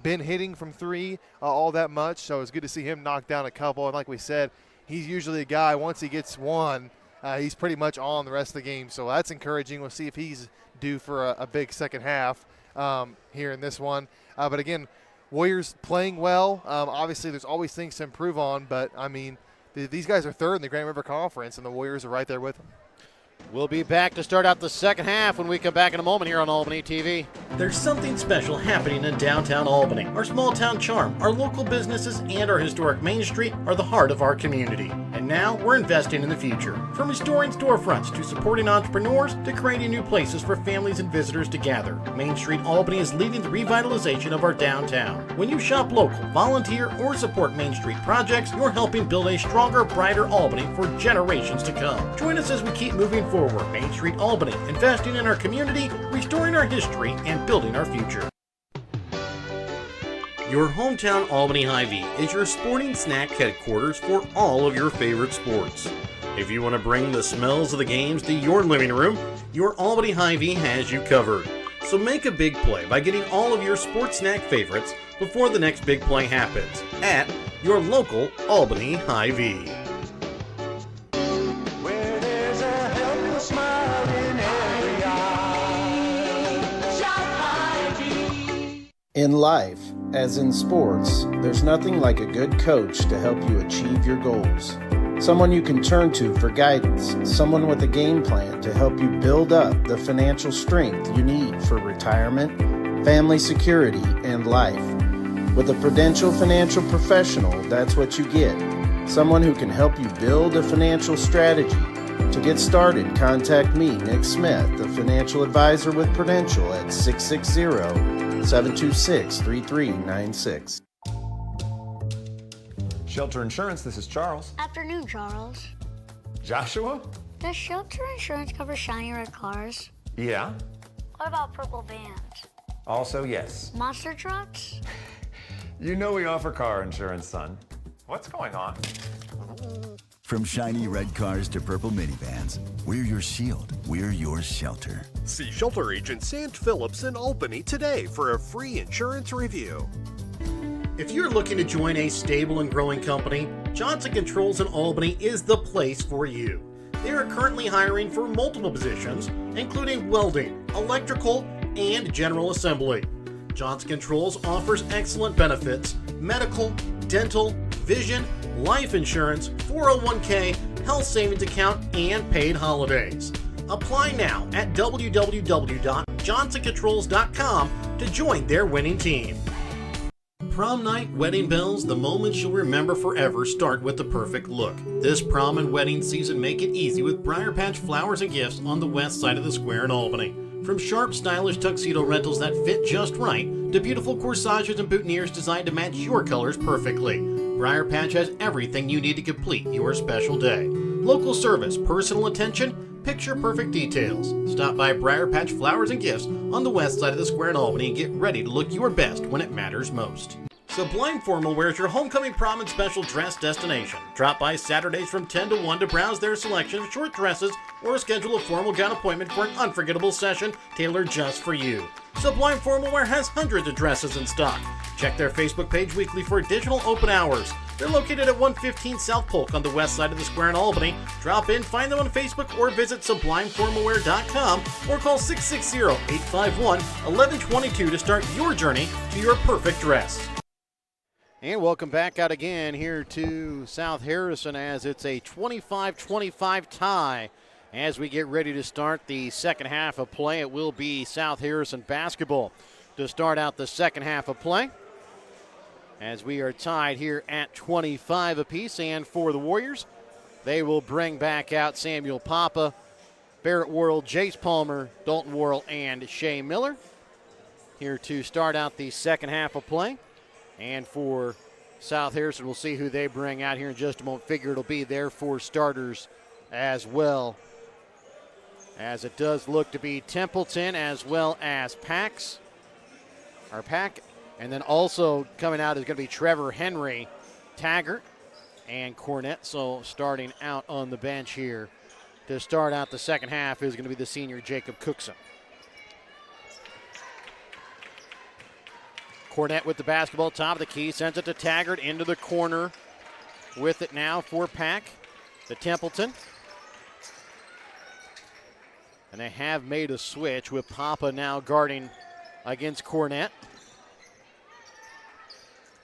been hitting from 3 all that much, so it's good to see him knock down a couple. And like we said, he's usually a guy, once he gets one, he's pretty much on the rest of the game, so that's encouraging. We'll see if he's due for a big second half here in this one. But again, Warriors playing well. Obviously, there's always things to improve on, but I mean, these guys are 3rd in the Grand River Conference, and the Warriors are right there with them. We'll be back to start out the second half when we come back in a moment here on Albany TV. There's something special happening in downtown Albany. Our small town charm, our local businesses, and our historic Main Street are the heart of our community. And now we're investing in the future. From restoring storefronts to supporting entrepreneurs to creating new places for families and visitors to gather, Main Street Albany is leading the revitalization of our downtown. When you shop local, volunteer, or support Main Street projects, you're helping build a stronger, brighter Albany for generations to come. Join us as we keep moving forward. Main Street Albany, investing in our community, restoring our history, and building our future. Your hometown Albany Hy-Vee is your sporting snack headquarters for all of your favorite sports. If you want to bring the smells of the games to your living room, your Albany Hy-Vee has you covered. So make a big play by getting all of your sports snack favorites before the next big play happens at your local Albany Hy-Vee. In life, as in sports, there's nothing like a good coach to help you achieve your goals. Someone you can turn to for guidance, someone with a game plan to help you build up the financial strength you need for retirement, family security, and life. With a Prudential financial professional, that's what you get. Someone who can help you build a financial strategy. To get started, contact me, Nick Smith, the financial advisor with Prudential at 660-726-3396. Shelter Insurance, this is Charles. Afternoon, Charles. Joshua? Does Shelter Insurance cover shiny red cars? Yeah. What about purple vans? Also, yes. Monster trucks? You know we offer car insurance, son. What's going on? From shiny red cars to purple minivans, we're your shield, we're your shelter. See Shelter Agent Sant Phillips in Albany today for a free insurance review. If you're looking to join a stable and growing company, Johnson Controls in Albany is the place for you. They are currently hiring for multiple positions, including welding, electrical, and general assembly. Johnson Controls offers excellent benefits, medical, dental, vision, life insurance, 401k, health savings account, and paid holidays. Apply now at www.johnsoncontrols.com to join their winning team. Prom night, wedding bells, the moments you'll remember forever start with the perfect look. This prom and wedding season make it easy with Briar Patch Flowers and Gifts on the west side of the square in Albany. From sharp, stylish tuxedo rentals that fit just right, to beautiful corsages and boutonnieres designed to match your colors perfectly, Briar Patch has everything you need to complete your special day. Local service, personal attention, picture-perfect details. Stop by Briar Patch Flowers and Gifts on the west side of the square in Albany and get ready to look your best when it matters most. Sublime Formal Wear is your homecoming prom and special dress destination. Drop by Saturdays from 10 to 1 to browse their selection of short dresses or schedule a formal gown appointment for an unforgettable session tailored just for you. Sublime Formal Wear has hundreds of dresses in stock. Check their Facebook page weekly for additional open hours. They're located at 115 South Polk on the west side of the square in Albany. Drop in, find them on Facebook, or visit sublimeformalwear.com or call 660-851-1122 to start your journey to your perfect dress. And welcome back out again here to South Harrison as it's a 25-25 tie. As we get ready to start the second half of play, it will be South Harrison basketball to start out the second half of play. As we are tied here at 25 apiece, and for the Warriors, they will bring back out Samuel Papa, Barrett Worrell, Jace Palmer, Dalton Worrell, and Shea Miller here to start out the second half of play. And for South Harrison, we'll see who they bring out here in just a moment. Figure it'll be their four starters as well, as it does look to be Templeton as well as Pack. And then also coming out is going to be Trevor Henry, Taggart, and Cornett. So starting out on the bench here to start out the second half is going to be the senior Jacob Cookson. Cornett with the basketball, top of the key, sends it to Taggart into the corner. With it now for Pack, to Templeton. And they have made a switch with Papa now guarding against Cornett.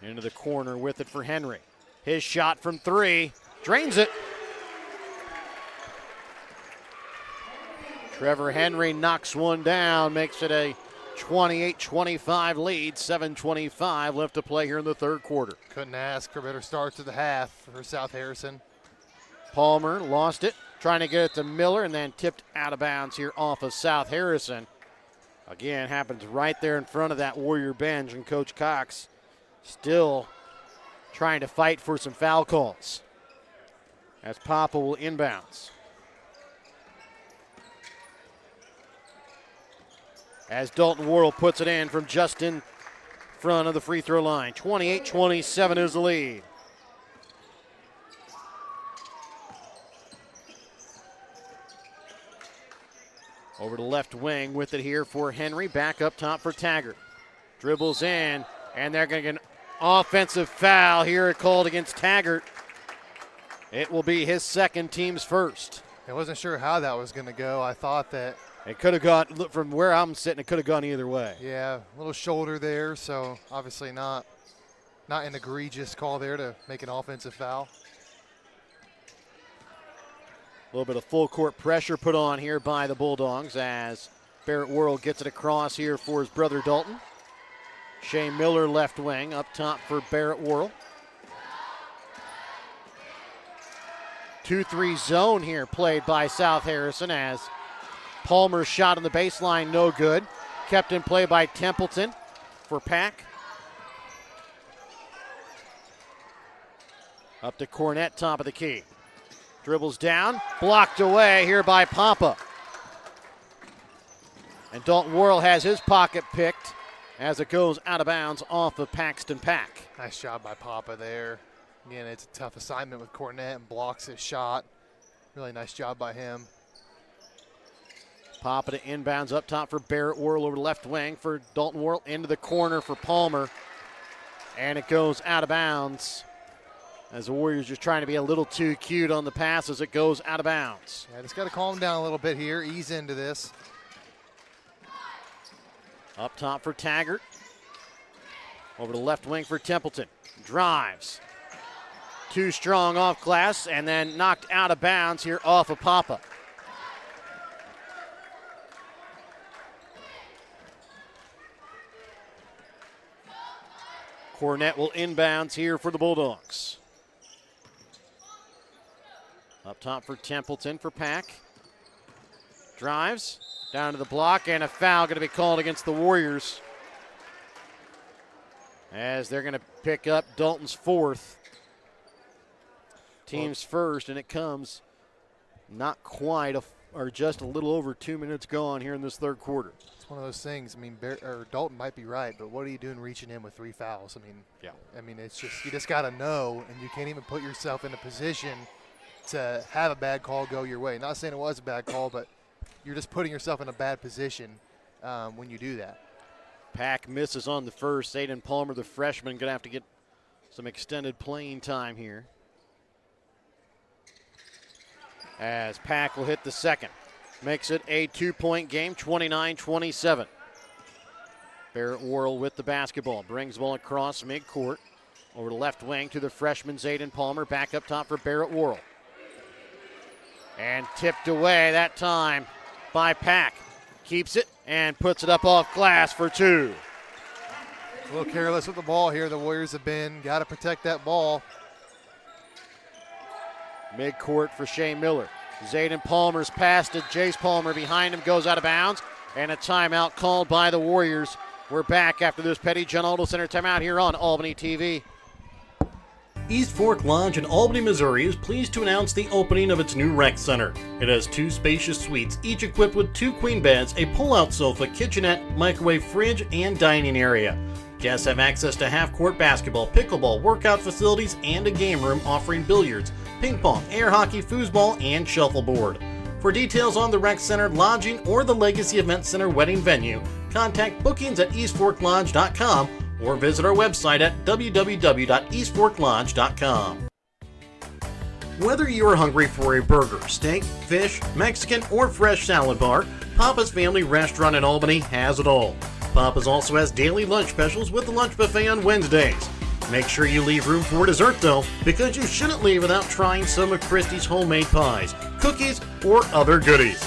Into the corner with it for Henry. His shot from three, drains it. Trevor Henry knocks one down, makes it a 28-25 lead, 7:25 left to play here in the third quarter. Couldn't ask for a better start to the half for South Harrison. Palmer lost it, trying to get it to Miller, and then tipped out of bounds here off of South Harrison. Again, happens right there in front of that Warrior bench, and Coach Cox still trying to fight for some foul calls as Papa will inbounds. As Dalton Worrell puts it in from just in front of the free throw line. 28-27 is the lead. Over to left wing with it here for Henry. Back up top for Taggart. Dribbles in, and they're going to get an offensive foul here called against Taggart. It will be his second, team's first. I wasn't sure how that was going to go. I thought that it could have gone, from where I'm sitting, it could have gone either way. Yeah, a little shoulder there, so obviously not an egregious call there to make an offensive foul. A little bit of full court pressure put on here by the Bulldogs as Barrett Worrell gets it across here for his brother Dalton. Shea Miller left wing up top for Barrett Worrell. 2-3 zone here played by South Harrison as Palmer's shot on the baseline, no good. Kept in play by Templeton for Pack. Up to Cornett, top of the key. Dribbles down, blocked away here by Papa. And Dalton Worrell has his pocket picked as it goes out of bounds off of Paxton Pack. Nice job by Papa there. Again, it's a tough assignment with Cornett and blocks his shot. Really nice job by him. Papa to inbounds up top for Barrett Worrell over the left wing for Dalton Worrell into the corner for Palmer. And it goes out of bounds as the Warriors just trying to be a little too cute on the pass as it goes out of bounds. Yeah, just got to calm down a little bit here, ease into this. Up top for Taggart. Over the left wing for Templeton. Drives. Too strong off glass and then knocked out of bounds here off of Papa. Cornett will inbounds here for the Bulldogs. Up top for Templeton for Pack. Drives down to the block, and a foul going to be called against the Warriors as they're going to pick up Dalton's fourth. Team's first, and it comes not quite are just a little over 2 minutes gone here in this third quarter. It's one of those things. I mean, Dalton might be right, but what are you doing reaching in with 3 fouls? I mean, it's just you just got to know, and you can't even put yourself in a position to have a bad call go your way. Not saying it was a bad call, but you're just putting yourself in a bad position when you do that. Pack misses on the first. Aiden Palmer, the freshman, going to have to get some extended playing time here. As Pack will hit the second. Makes it a 2-point game, 29-27. Barrett Worrell with the basketball. Brings the ball across midcourt. Over the left wing to the freshman Zayden Palmer. Back up top for Barrett Worrell. And tipped away that time by Pack. Keeps it and puts it up off glass for 2. A little careless with the ball here. The Warriors have been. Got to protect that ball. Midcourt for Shea Miller. Zayden Palmer's pass to Jace Palmer. Behind him, goes out of bounds. And a timeout called by the Warriors. We're back after this Petty John Auto Center timeout here on Albany TV. East Fork Lodge in Albany, Missouri is pleased to announce the opening of its new rec center. It has 2 spacious suites, each equipped with 2 queen beds, a pull-out sofa, kitchenette, microwave fridge, and dining area. Guests have access to half-court basketball, pickleball, workout facilities, and a game room offering billiards, ping pong, air hockey, foosball, and shuffleboard. For details on the rec center, lodging, or the Legacy Event Center wedding venue, contact bookings at eastforklodge.com or visit our website at www.eastforklodge.com. Whether you are hungry for a burger, steak, fish, Mexican, or fresh salad bar, Papa's Family Restaurant in Albany has it all. Papa's also has daily lunch specials with the lunch buffet on Wednesdays. Make sure you leave room for dessert though, because you shouldn't leave without trying some of Christie's homemade pies, cookies, or other goodies.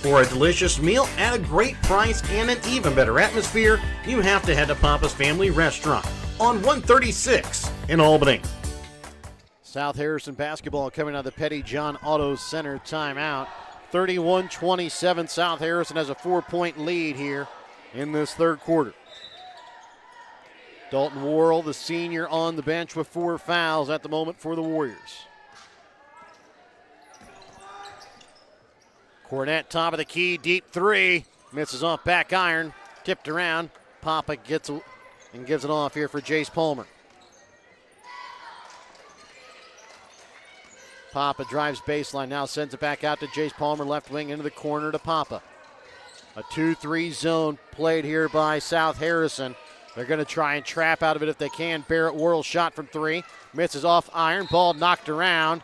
For a delicious meal at a great price and an even better atmosphere, you have to head to Papa's Family Restaurant on 136 in Albany. South Harrison basketball coming out of the Petty John Auto Center timeout. 31-27, South Harrison has a 4-point lead here in this third quarter. Dalton Worrell, the senior, on the bench with 4 fouls at the moment for the Warriors. Cornett, top of the key, deep 3. Misses off back iron, tipped around. Papa gets and gives it off here for Jace Palmer. Papa drives baseline, now sends it back out to Jace Palmer, left wing into the corner to Papa. A 2-3 zone played here by South Harrison. They're going to try and trap out of it if they can. Barrett Worrell shot from 3. Misses off iron. Ball knocked around.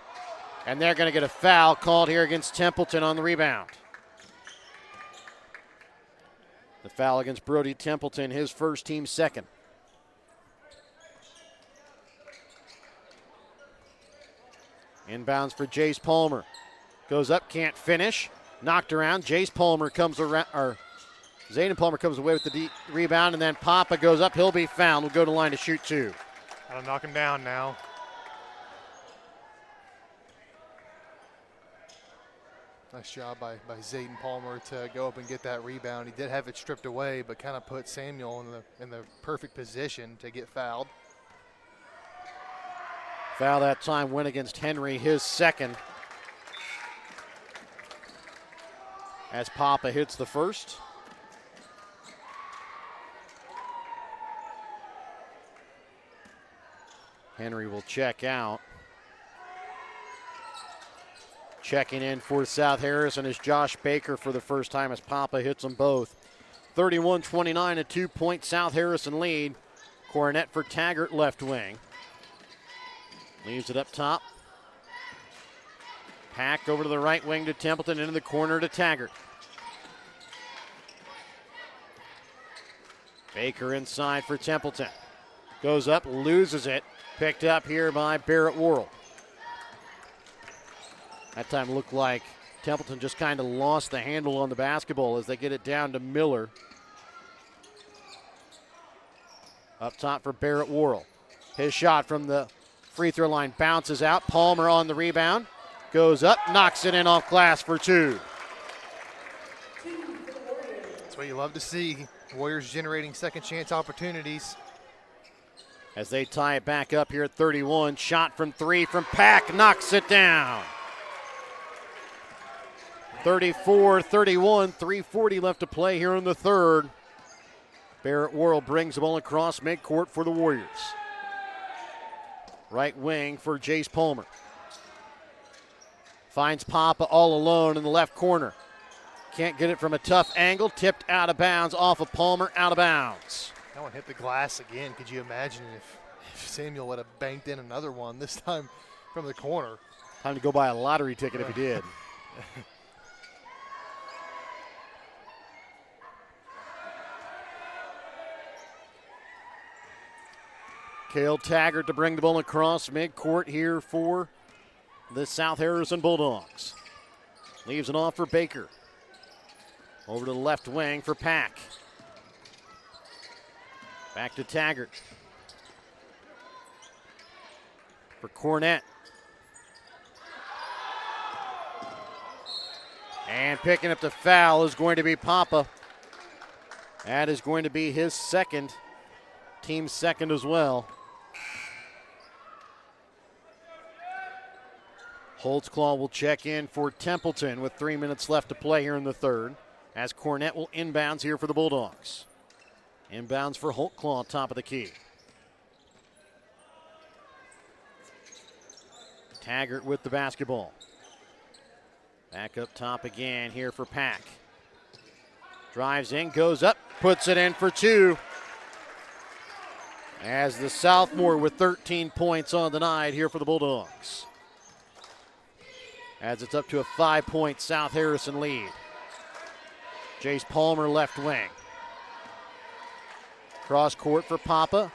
And they're going to get a foul called here against Templeton on the rebound. The foul against Brody Templeton, his first, team second. Inbounds for Jace Palmer. Goes up, can't finish. Knocked around. Jace Palmer comes around, or Zayden Palmer comes away with the deep rebound, and then Papa goes up. He'll be fouled. Will go to the line to shoot 2. Gotta knock him down now. Nice job by Zayden Palmer to go up and get that rebound. He did have it stripped away, but kind of put Samuel in the perfect position to get fouled. Foul that time went against Henry, his second. As Papa hits the first. Henry will check out. Checking in for South Harrison is Josh Baker for the first time as Papa hits them both. 31-29, a 2-point South Harrison lead. Cornett for Taggart, left wing. Leaves it up top. Pack over to the right wing to Templeton, into the corner to Taggart. Baker inside for Templeton. Goes up, loses it. Picked up here by Barrett Worrell. That time looked like Templeton just kind of lost the handle on the basketball as they get it down to Miller. Up top for Barrett Worrell. His shot from the free throw line bounces out. Palmer on the rebound. Goes up, knocks it in off glass for 2. That's what you love to see. Warriors generating second chance opportunities. As they tie it back up here at 31. Shot from 3 from Pack, knocks it down. 34-31, 3:40 left to play here in the third. Barrett Worrell brings the ball across midcourt for the Warriors. Right wing for Jace Palmer. Finds Papa all alone in the left corner. Can't get it from a tough angle. Tipped out of bounds off of Palmer, out of bounds. That one hit the glass again. Could you imagine if Samuel would have banked in another one, this time from the corner? Time to go buy a lottery ticket if he did. Cale Taggart to bring the ball across midcourt here for the South Harrison Bulldogs. Leaves it off for Baker. Over to the left wing for Pack. Back to Taggart. For Cornett. And picking up the foul is going to be Papa. That is going to be his second, team second as well. Holtzclaw will check in for Templeton with 3 minutes left to play here in the third, as Cornett will inbounds here for the Bulldogs. Inbounds for Holtzclaw, top of the key. Taggart with the basketball. Back up top again here for Pack. Drives in, goes up, puts it in for two. As the sophomore with 13 points on the night here for the Bulldogs. As it's up to a 5-point South Harrison lead. Jace Palmer left wing. Cross court for Papa.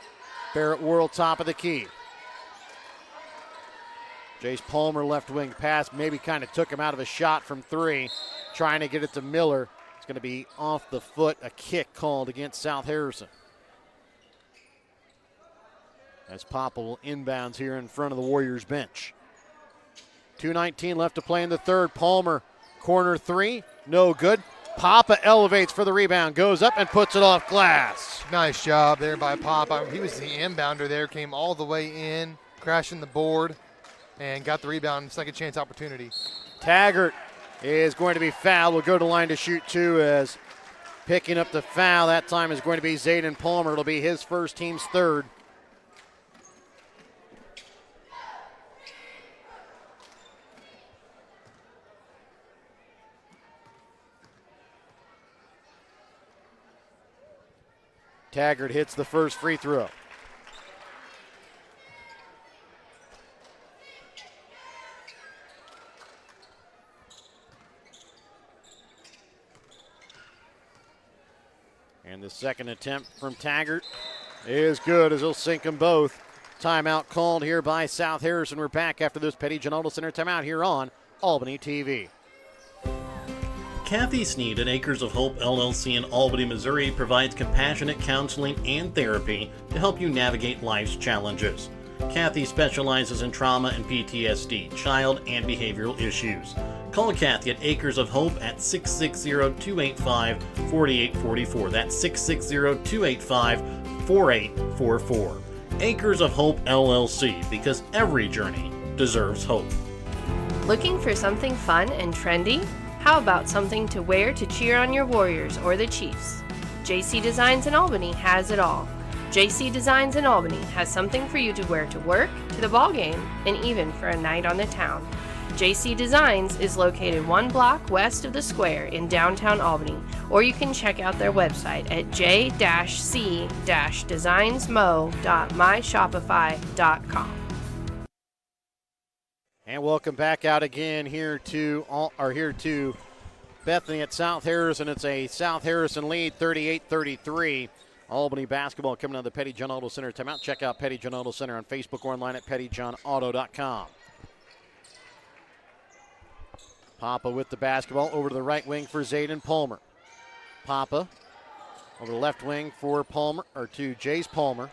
Barrett Worrell top of the key. Jace Palmer left wing pass maybe kind of took him out of a shot from three. Trying to get it to Miller. It's going to be off the foot, a kick called against South Harrison. As Papa will inbounds here in front of the Warriors bench. 2:19 left to play in the third. Palmer, corner three, no good. Papa elevates for the rebound, goes up and puts it off glass. Nice job there by Papa. He was the inbounder there, came all the way in, crashing the board, and got the rebound, second chance opportunity. Taggart is going to be fouled. Will go to line to shoot two, as picking up the foul that time is going to be Zayden Palmer. It'll be his first, team's third. Taggart hits the first free throw. And the second attempt from Taggart is good, as he'll sink them both. Timeout called here by South Harrison. We're back after this Petty John Auto Center timeout here on Albany TV. Kathy Sneed at Acres of Hope LLC in Albany, Missouri provides compassionate counseling and therapy to help you navigate life's challenges. Kathy specializes in trauma and PTSD, child and behavioral issues. Call Kathy at Acres of Hope at 660-285-4844. That's 660-285-4844. Acres of Hope LLC, because every journey deserves hope. Looking for something fun and trendy? How about something to wear to cheer on your Warriors or the Chiefs? JC Designs in Albany has it all. JC Designs in Albany has something for you to wear to work, to the ball game, and even for a night on the town. JC Designs is located 1 block west of the square in downtown Albany, or you can check out their website at j-c-designsmo.myshopify.com. And welcome back out again here to Bethany at South Harrison. It's a South Harrison lead, 38-33. Albany basketball coming out of the Petty John Auto Center timeout. Check out Petty John Auto Center on Facebook or online at pettyjohnauto.com. Papa with the basketball over to the right wing for Zayden Palmer. Papa over the left wing for Palmer, or to Jace Palmer.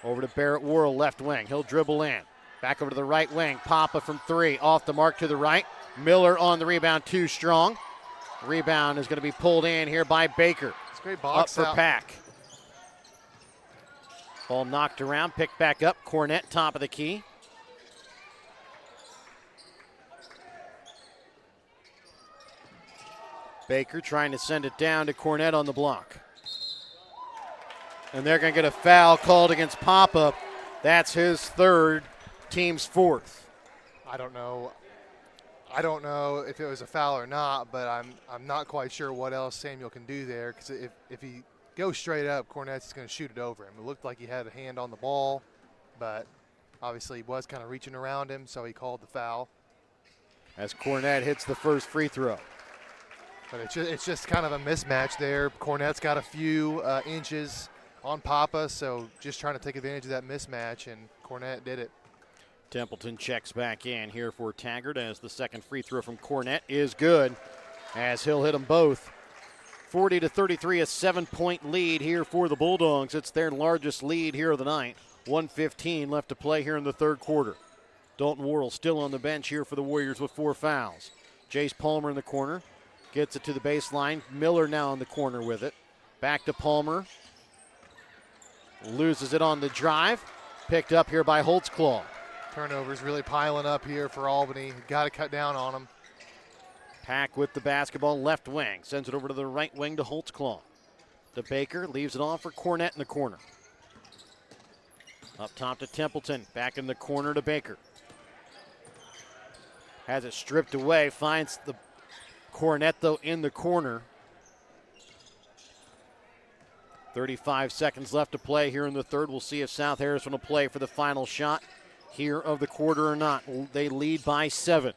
Over to Barrett Worrell, left wing. He'll dribble in. Back over to the right wing. Papa from three. Off the mark to the right. Miller on the rebound, too strong. Rebound is going to be pulled in here by Baker. It's a great box up for out. Pack. Ball knocked around, picked back up. Cornett, top of the key. Baker trying to send it down to Cornett on the block. And they're going to get a foul called against Papa. That's his third, team's fourth. I don't know if it was a foul or not, but I'm not quite sure what else Samuel can do there, because if he goes straight up, Cornett's going to shoot it over him. It looked like he had a hand on the ball, but obviously he was kind of reaching around him, so he called the foul. As Cornett hits the first free throw. But it's just kind of a mismatch there. Cornett's got a few inches on Papa, so just trying to take advantage of that mismatch, and Cornett did it. Templeton checks back in here for Taggart as the second free throw from Cornett is good, as he'll hit them both. 40-33, a 7-point lead here for the Bulldogs. It's their largest lead here of the night. 1:15 left to play here in the third quarter. Dalton Worrell still on the bench here for the Warriors with 4 fouls. Jace Palmer in the corner. Gets it to the baseline. Miller now in the corner with it. Back to Palmer. Loses it on the drive. Picked up here by Holtzclaw. Turnovers really piling up here for Albany. Got to cut down on them. Pack with the basketball, left wing. Sends it over to the right wing to Holtzclaw. To Baker. Leaves it on for Cornett in the corner. Up top to Templeton. Back in the corner to Baker. Has it stripped away. Finds the Cornett, though, in the corner. 35 seconds left to play here in the third. We'll see if South Harrison will play for the final shot here of the quarter or not. They lead by 7.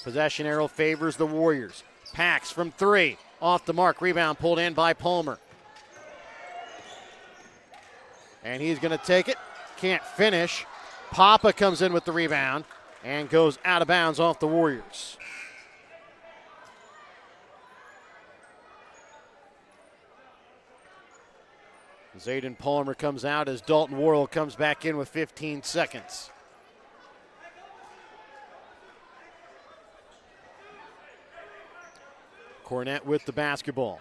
Possession arrow favors the Warriors. Pax from 3. Off the mark. Rebound pulled in by Palmer. And he's going to take it. Can't finish. Papa comes in with the rebound and goes out of bounds off the Warriors. Zayden Palmer comes out as Dalton Worrell comes back in with 15 seconds. Cornett with the basketball.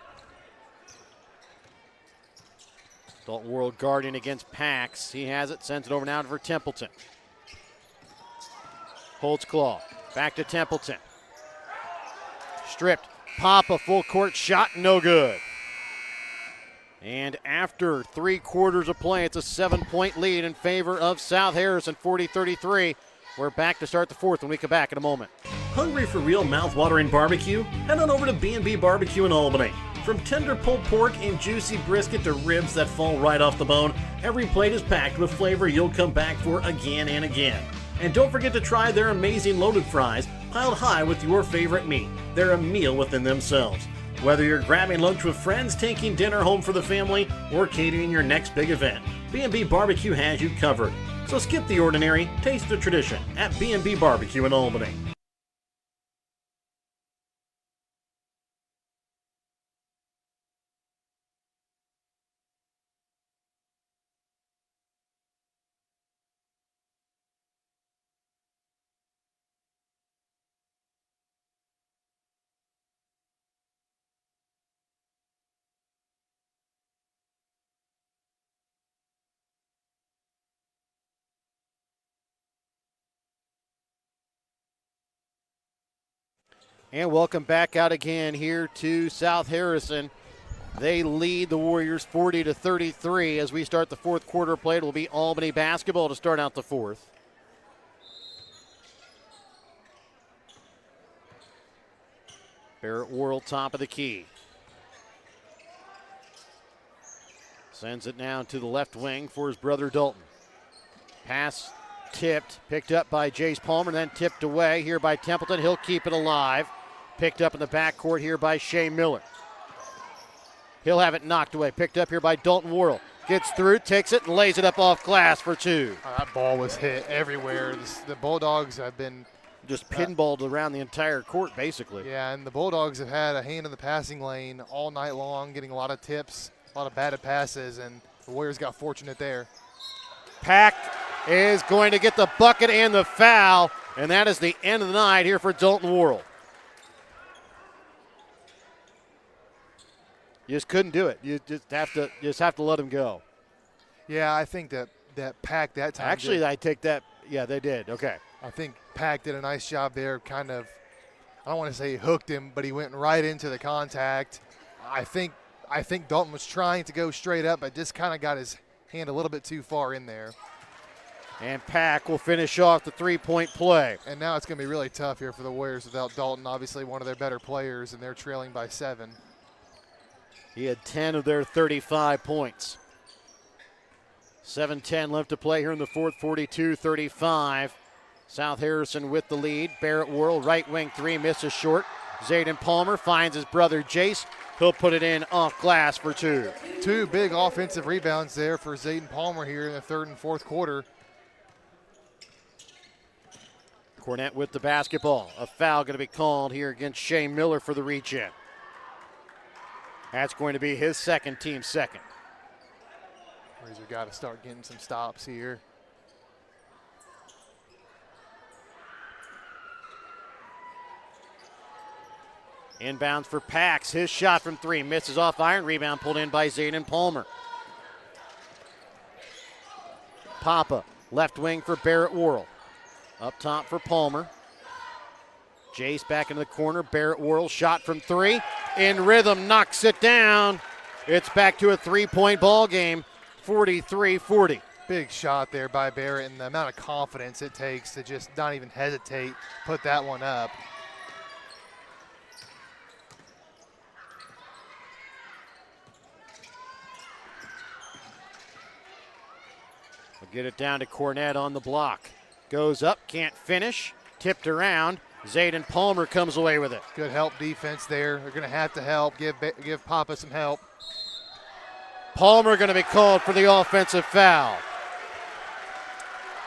Dalton Worrell guarding against Pax. He has it, sends it over now for Templeton. Holtzclaw, back to Templeton. Stripped, Papa full court shot, no good. And after 3 quarters of play, it's a 7-point lead in favor of South Harrison, 40-33. We're back to start the fourth when we come back in a moment. Hungry for real mouth-watering barbecue? Head on over to B&B Barbecue in Albany. From tender pulled pork and juicy brisket to ribs that fall right off the bone, every plate is packed with flavor you'll come back for again and again. And don't forget to try their amazing loaded fries, piled high with your favorite meat. They're a meal within themselves. Whether you're grabbing lunch with friends, taking dinner home for the family, or catering your next big event, B&B Barbecue has you covered. So skip the ordinary, taste the tradition at B&B Barbecue in Albany. And welcome back out again here to South Harrison. They lead the Warriors 40-33 as we start the fourth quarter play. It will be Albany basketball to start out the fourth. Barrett Worrell top of the key. Sends it now to the left wing for his brother Dalton. Pass tipped, picked up by Jace Palmer, then tipped away here by Templeton. He'll keep it alive. Picked up in the backcourt here by Shea Miller. He'll have it knocked away. Picked up here by Dalton Worrell. Gets through, takes it, and lays it up off glass for 2. That ball was hit everywhere. The Bulldogs have been just pinballed around the entire court, basically. Yeah, and the Bulldogs have had a hand in the passing lane all night long, getting a lot of tips, a lot of batted passes, and the Warriors got fortunate there. Pack is going to get the bucket and the foul, and that is the end of the night here for Dalton Worrell. You just couldn't do it. You just have to let him go. Yeah, I think that Pack that time. Actually, I take that. Yeah, they did. Okay. I think Pack did a nice job there, kind of I don't want to say he hooked him, but he went right into the contact. I think Dalton was trying to go straight up, but just kind of got his hand a little bit too far in there. And Pack will finish off the three-point play. And now it's going to be really tough here for the Warriors without Dalton, obviously one of their better players, and they're trailing by 7. He had 10 of their 35 points. 7:10 left to play here in the fourth, 42-35. South Harrison with the lead. Barrett Worrell, right wing three, misses short. Zayden Palmer finds his brother Jace. He'll put it in off glass for 2. 2 big offensive rebounds there for Zayden Palmer here in the third and fourth quarter. Cornett with the basketball. A foul going to be called here against Shea Miller for the reach-in. That's going to be his second, team second. Razor got to start getting some stops here. Inbounds for Pax. His shot from 3 misses off iron. Rebound pulled in by Zayden Palmer. Papa, left wing for Barrett Worrell. Up top for Palmer. Jace back into the corner. Barrett Worrell shot from 3. In rhythm, knocks it down. It's back to a 3-point ball game, 43-40. Big shot there by Barrett, and the amount of confidence it takes to just not even hesitate, put that one up. We'll get it down to Cornett on the block. Goes up, can't finish, tipped around. Zayden Palmer comes away with it. Good help defense there. They're going to have to help, give Papa some help. Palmer going to be called for the offensive foul.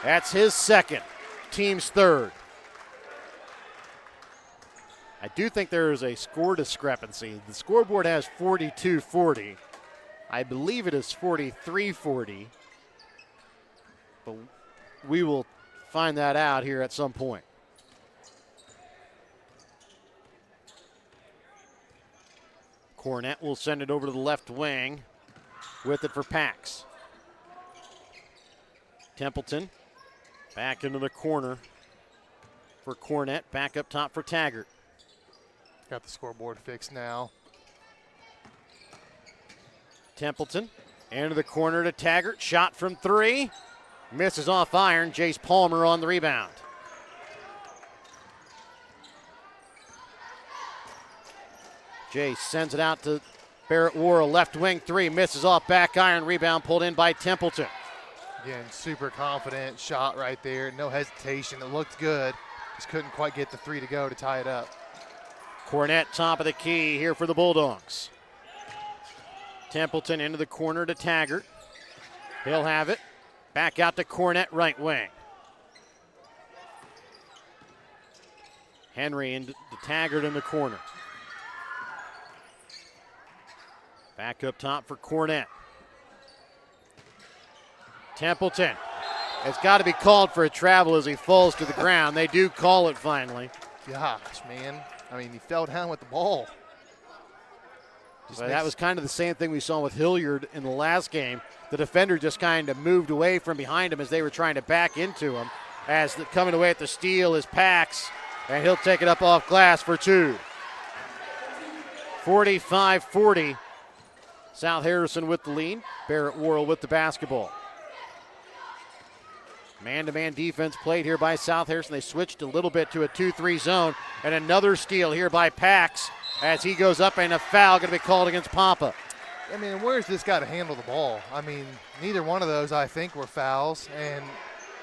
That's his second, team's third. I do think there is a score discrepancy. The scoreboard has 42-40. I believe it is 43-40. But we will find that out here at some point. Cornett will send it over to the left wing with it for Pax. Templeton back into the corner for Cornett. Back up top for Taggart. Got the scoreboard fixed now. Templeton into the corner to Taggart. Shot from 3. Misses off iron. Jace Palmer on the rebound. Jace sends it out to Barrett Worrell. Left wing 3. Misses off back iron. Rebound pulled in by Templeton. Again, super confident shot right there. No hesitation. It looked good. Just couldn't quite get the 3 to go to tie it up. Cornett top of the key here for the Bulldogs. Templeton into the corner to Taggart. He'll have it. Back out to Cornett, right wing. Henry into Taggart in the corner. Back up top for Cornett. Templeton. It's got to be called for a travel as he falls to the ground. They do call it finally. Gosh, man. I mean, he fell down with the ball. But that was kind of the same thing we saw with Hilliard in the last game. The defender just kind of moved away from behind him as they were trying to back into him. As coming away at the steal is Pax, and he'll take it up off glass for 2. 45-40. South Harrison with the lead. Barrett Worrell with the basketball. Man-to-man defense played here by South Harrison. They switched a little bit to a 2-3 zone. And another steal here by Pax as he goes up, and a foul going to be called against Papa. I mean, where's this guy to handle the ball? I mean, neither one of those, I think, were fouls. And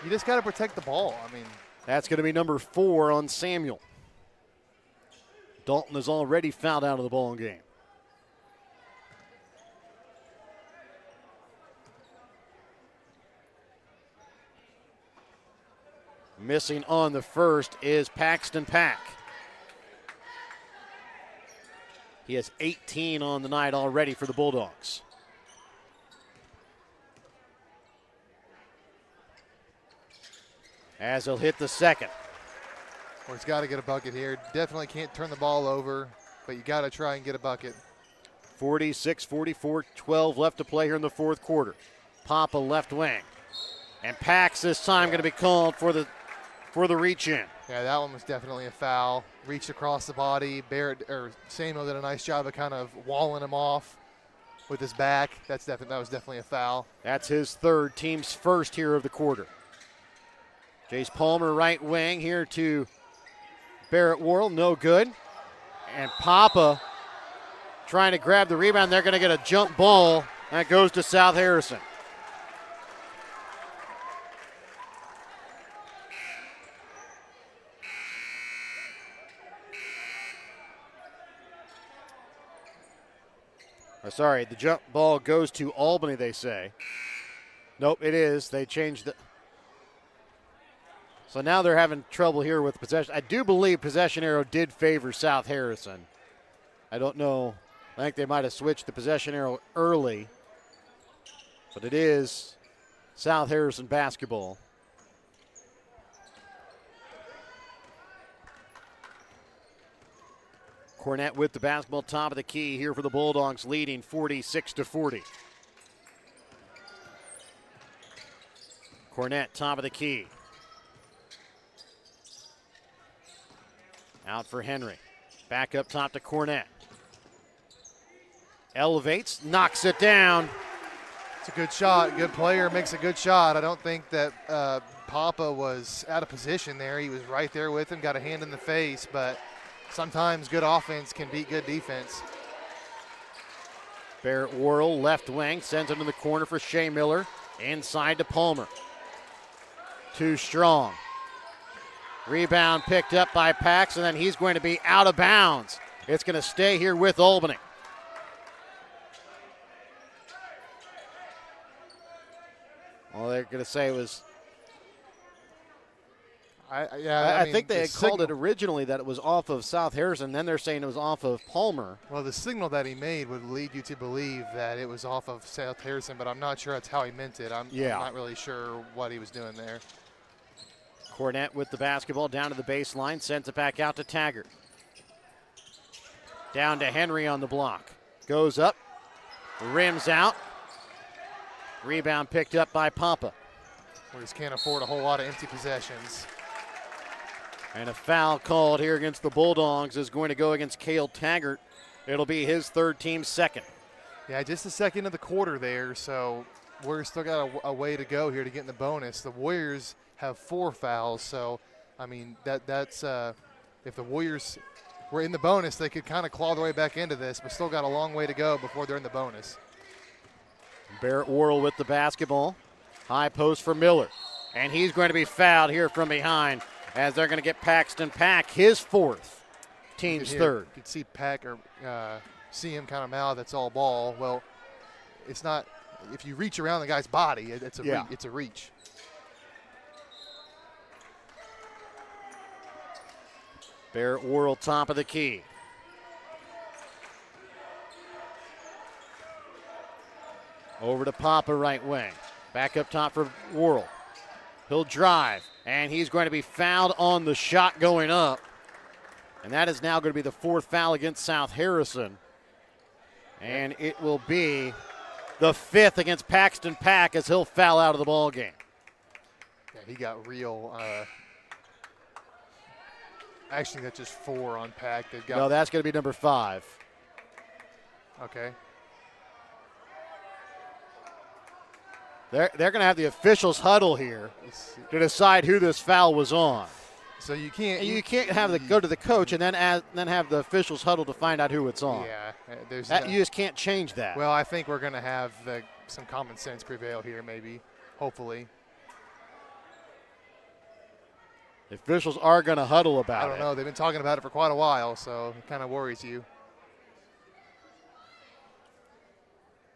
you just got to protect the ball. I mean, that's going to be number 4 on Samuel. Dalton is already fouled out of the ball game. Missing on the first is Paxton Pack. He has 18 on the night already for the Bulldogs. As he'll hit the second. Well, he's got to get a bucket here. Definitely can't turn the ball over, but you got to try and get a bucket. 46-44, 12 left to play here in the fourth quarter. Papa left wing. And Pax this time going to be called for the for the reach-in. Yeah, that one was definitely a foul. Reached across the body. Samuel did a nice job of kind of walling him off with his back. That was definitely a foul. That's his third, team's first here of the quarter. Jace Palmer, right wing, here to Barrett Worrell, no good. And Papa trying to grab the rebound. They're going to get a jump ball. That goes to South Harrison. Sorry, the jump ball goes to Albany, they say. Nope, it is. They changed the. So now they're having trouble here with possession. I do believe possession arrow did favor South Harrison. I don't know. I think they might have switched the possession arrow early. But it is South Harrison basketball. Cornett with the basketball, top of the key here for the Bulldogs, leading 46-40. Cornett, top of the key. Out for Henry. Back up top to Cornett. Elevates, knocks it down. It's a good shot. Good player makes a good shot. I don't think that Papa was out of position there. He was right there with him, got a hand in the face, but sometimes good offense can beat good defense. Barrett Worrell, left wing, sends it in the corner for Shea Miller. Inside to Palmer. Too strong. Rebound picked up by Pax, and then he's going to be out of bounds. It's going to stay here with Albany. Well, they're going to say it was. I think they had called it originally that it was off of South Harrison. Then they're saying it was off of Palmer. Well, the signal that he made would lead you to believe that it was off of South Harrison, but I'm not sure that's how he meant it. I'm not really sure what he was doing there. Cornett with the basketball down to the baseline, sends it back out to Taggart. Down to Henry on the block. Goes up, rims out. Rebound picked up by Papa. We just can't afford a whole lot of empty possessions. And a foul called here against the Bulldogs is going to go against Cale Taggart. It'll be his third, team's second. Yeah, just the second of the quarter there, so we're still got a way to go here to get in the bonus. The Warriors have 4 fouls, so, I mean, that's if the Warriors were in the bonus, they could kind of claw their way back into this, but still got a long way to go before they're in the bonus. Barrett Worrell with the basketball. High post for Miller. And he's going to be fouled here from behind as they're going to get Paxton Pack, his fourth, team's third. You could see Pack or see him kind of mouth, that's all ball. Well, it's not. If you reach around the guy's body, it's a reach. Barrett Worrell, top of the key. Over to Papa, right wing. Back up top for Worrell. He'll drive, and he's going to be fouled on the shot going up. And that is now going to be the 4th foul against South Harrison. And it will be the 5th against Paxton Pack as he'll foul out of the ball game. Yeah, he got real. Actually, that's just 4 on Pack. No, that's going to be number 5. Okay. They're going to have the officials huddle here to decide who this foul was on. So you can't go to the coach and then have the officials huddle to find out who it's on. Yeah, you just can't change that. Well, I think we're going to have some common sense prevail here, maybe, hopefully. The officials are going to huddle about it. I don't know. They've been talking about it for quite a while, so it kind of worries you.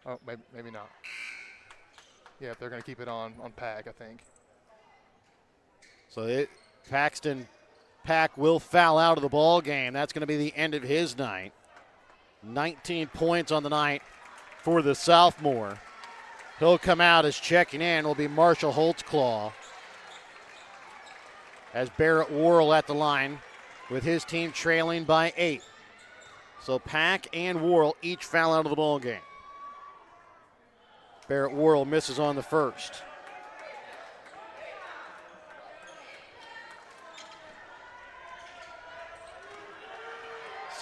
Oh, maybe not. Yeah, they're going to keep it on Pack, I think. So Paxton Pack will foul out of the ball game. That's going to be the end of his night. 19 points on the night for the sophomore. He'll come out as checking in will be Marshall Holtzclaw. As Barrett Worrell at the line with his team trailing by 8. So Pack and Worrell each foul out of the ball game. Barrett Worrell misses on the first.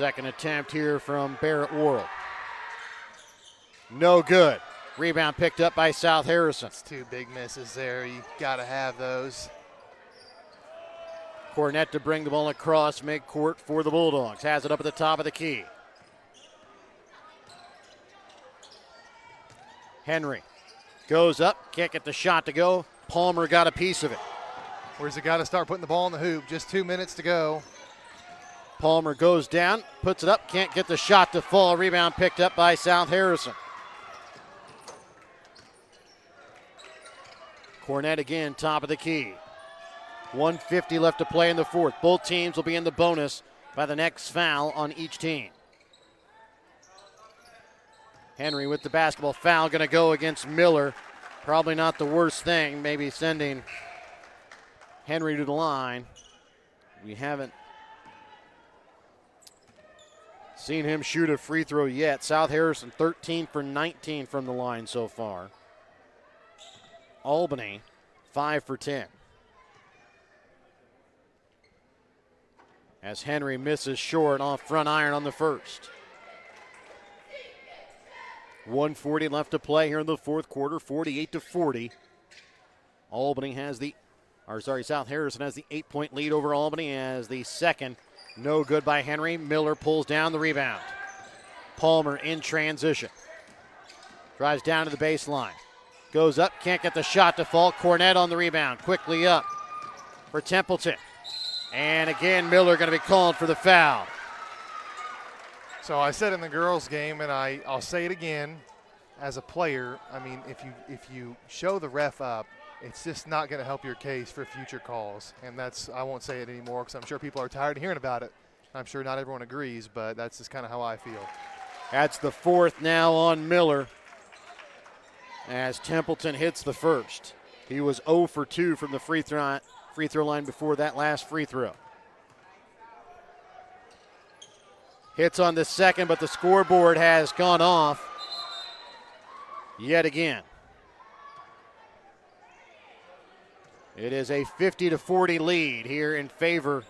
Second attempt here from Barrett Worrell. No good. Rebound picked up by South Harrison. It's 2 big misses there. You got to have those. Cornett to bring the ball across midcourt for the Bulldogs. Has it up at the top of the key. Henry goes up, can't get the shot to go. Palmer got a piece of it. Where's the guy to start putting the ball in the hoop? Just 2 minutes to go. Palmer goes down, puts it up, can't get the shot to fall. Rebound picked up by South Harrison. Cornett again, top of the key. 1:50 left to play in the fourth. Both teams will be in the bonus by the next foul on each team. Henry with the basketball foul, going to go against Miller. Probably not the worst thing, maybe sending Henry to the line. We haven't seen him shoot a free throw yet. South Harrison 13 for 19 from the line so far. Albany 5 for 10. As Henry misses short off front iron on the first. 1:40 left to play here in the fourth quarter, 48-40. South Harrison has the 8-point lead over Albany as the second. No good by Henry. Miller pulls down the rebound. Palmer in transition. Drives down to the baseline. Goes up, can't get the shot to fall. Cornett on the rebound, quickly up for Templeton. And again, Miller going to be called for the foul. So I said in the girls' game, and I'll say it again, as a player, I mean, if you show the ref up, it's just not going to help your case for future calls. And I won't say it anymore because I'm sure people are tired of hearing about it. I'm sure not everyone agrees, but that's just kind of how I feel. That's the fourth now on Miller as Templeton hits the first. He was 0 for 2 from the free throw line before that last free throw. Hits on the second, but the scoreboard has gone off yet again. It is a 50-40 lead here in favor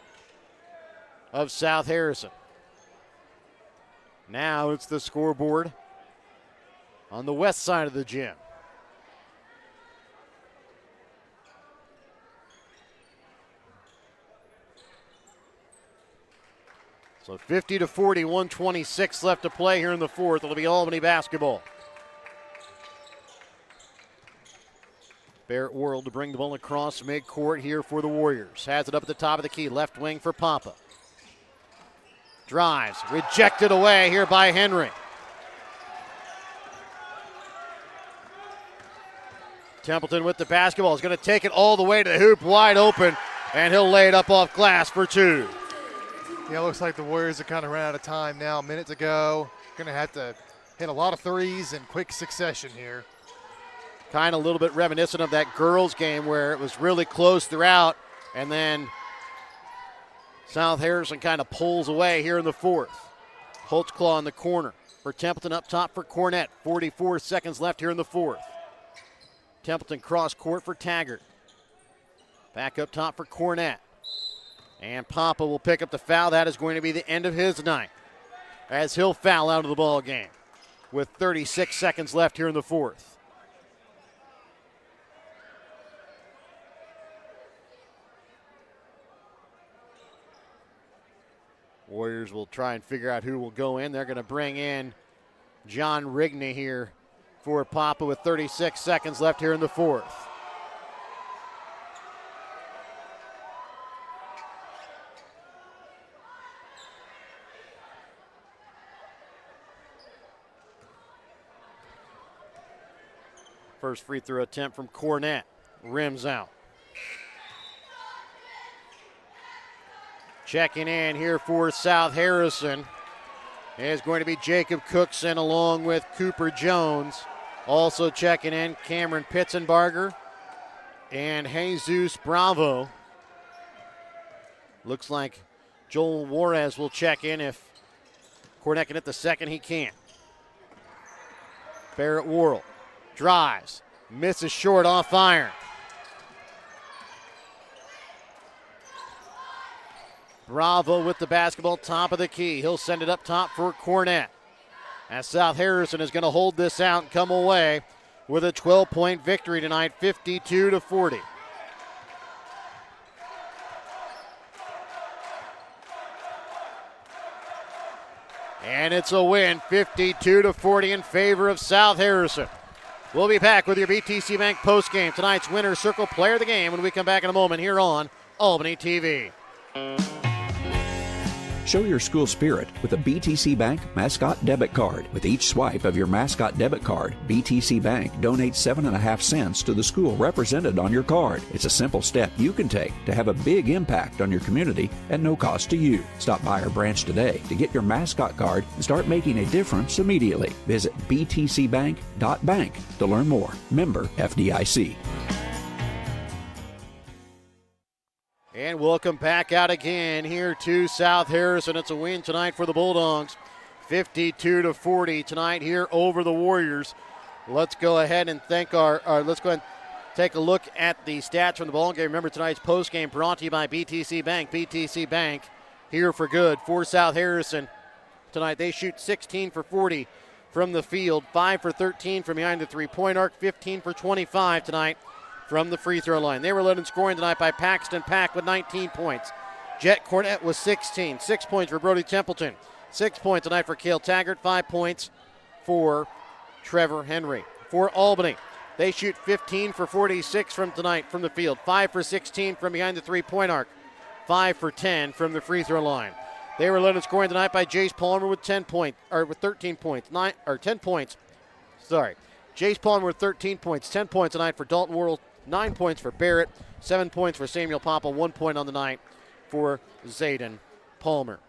of South Harrison. Now it's the scoreboard on the west side of the gym. So 50-40, 1:26 left to play here in the fourth. It'll be Albany basketball. Barrett Worrell to bring the ball across midcourt here for the Warriors. Has it up at the top of the key, left wing for Papa. Drives, rejected away here by Henry. Templeton with the basketball is going to take it all the way to the hoop, wide open, and he'll lay it up off glass for 2. Yeah, it looks like the Warriors are kind of run out of time now. A minute to go. Going to have to hit a lot of threes in quick succession here. Kind of a little bit reminiscent of that girls game where it was really close throughout, and then South Harrison kind of pulls away here in the fourth. Holtzclaw in the corner for Templeton, up top for Cornett. 44 seconds left here in the fourth. Templeton cross court for Taggart. Back up top for Cornett. And Papa will pick up the foul. That is going to be the end of his night as he'll foul out of the ball game with 36 seconds left here in the fourth. Warriors will try and figure out who will go in. They're going to bring in John Rigney here for Papa with 36 seconds left here in the fourth. First free throw attempt from Cornett. Rims out. Checking in here for South Harrison is going to be Jacob Cookson along with Cooper Jones. Also checking in Cameron Pitzenbarger and Jesus Bravo. Looks like Joel Juarez will check in. If Cornett can hit the second, he can't. Barrett Worrell drives, misses short off iron. Bravo with the basketball, top of the key. He'll send it up top for Cornett. As South Harrison is going to hold this out and come away with a 12-point victory tonight, 52-40. And it's a win, 52-40 in favor of South Harrison. We'll be back with your BTC Bank postgame. Tonight's winner circle player of the game when we come back in a moment here on Albany TV. Show your school spirit with a BTC Bank Mascot Debit Card. With each swipe of your Mascot Debit Card, BTC Bank donates 7.5 cents to the school represented on your card. It's a simple step you can take to have a big impact on your community at no cost to you. Stop by our branch today to get your Mascot Card and start making a difference immediately. Visit btcbank.bank to learn more. Member FDIC. And welcome back out again here to South Harrison. It's a win tonight for the Bulldogs, 52-40 tonight here over the Warriors. Let's go ahead and thank let's go ahead and take a look at the stats from the ball game. Remember, tonight's postgame brought to you by BTC Bank. BTC Bank here for good for South Harrison tonight. They shoot 16 for 40 from the field, 5 for 13 from behind the three-point arc, 15 for 25 tonight from the free throw line. They were led in scoring tonight by Paxton Pack with 19 points. Jet Cornett was 16. 6 points for Brody Templeton. 6 points tonight for Cale Taggart. 5 points for Trevor Henry. For Albany, they shoot 15 for 46 from tonight from the field. 5 for 16 from behind the three-point arc. 5 for 10 from the free throw line. They were led in scoring tonight by Jace Palmer with 13 points. 10 points. Sorry. Jace Palmer with 13 points. 10 points tonight for Dalton Worrell. 9 points for Barrett, 7 points for Samuel Papa, 1 point on the night for Zayden Palmer.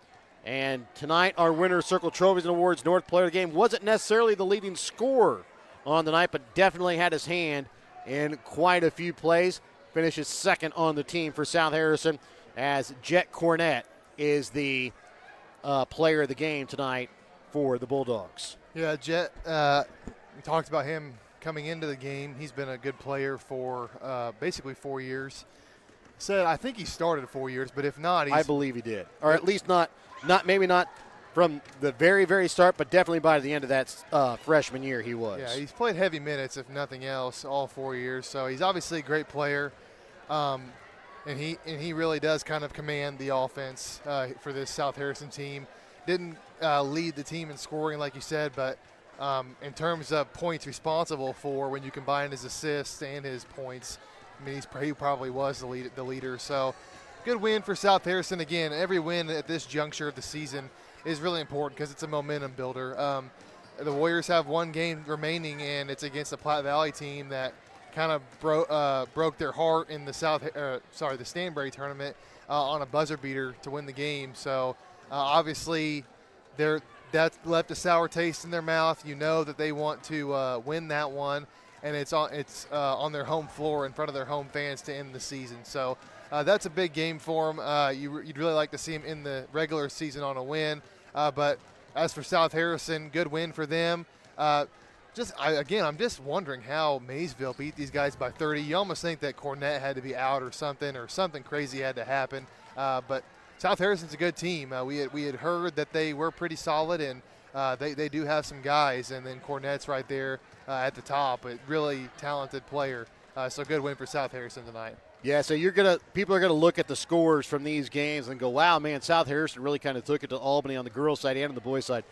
And tonight, our winner circle trophies and awards North player of the game wasn't necessarily the leading scorer on the night, but definitely had his hand in quite a few plays. Finishes second on the team for South Harrison as Jet Cornett is the player of the game tonight for the Bulldogs. Yeah, Jet, we talked about him coming into the game. He's been a good player for basically 4 years. I think he started 4 years, but if not, I believe he did, or at least not maybe not from the very, very start, but definitely by the end of that freshman year he was. Yeah, he's played heavy minutes, if nothing else, all 4 years. So he's obviously a great player, and he really does kind of command the offense for this South Harrison team. Didn't lead the team in scoring, like you said, but in terms of points responsible for, when you combine his assists and his points, I mean, he probably was the leader. So good win for South Harrison. Again, every win at this juncture of the season is really important because it's a momentum builder. The Warriors have one game remaining, and it's against the Platte Valley team that kind of broke their heart in the the Stanberry tournament on a buzzer beater to win the game. So obviously that left a sour taste in their mouth. You know that they want to win that one, and it's on their home floor in front of their home fans to end the season. So that's a big game for them. You'd really like to see them in the regular season on a win. But as for South Harrison, good win for them. I'm just wondering how Maysville beat these guys by 30. You almost think that Cornett had to be out or something crazy had to happen. But South Harrison's a good team. We had heard that they were pretty solid, and they do have some guys. And then Cornett's right there at the top, a really talented player. So good win for South Harrison tonight. Yeah, so people are gonna look at the scores from these games and go, wow, man, South Harrison really kind of took it to Albany on the girls' side and on the boys' side.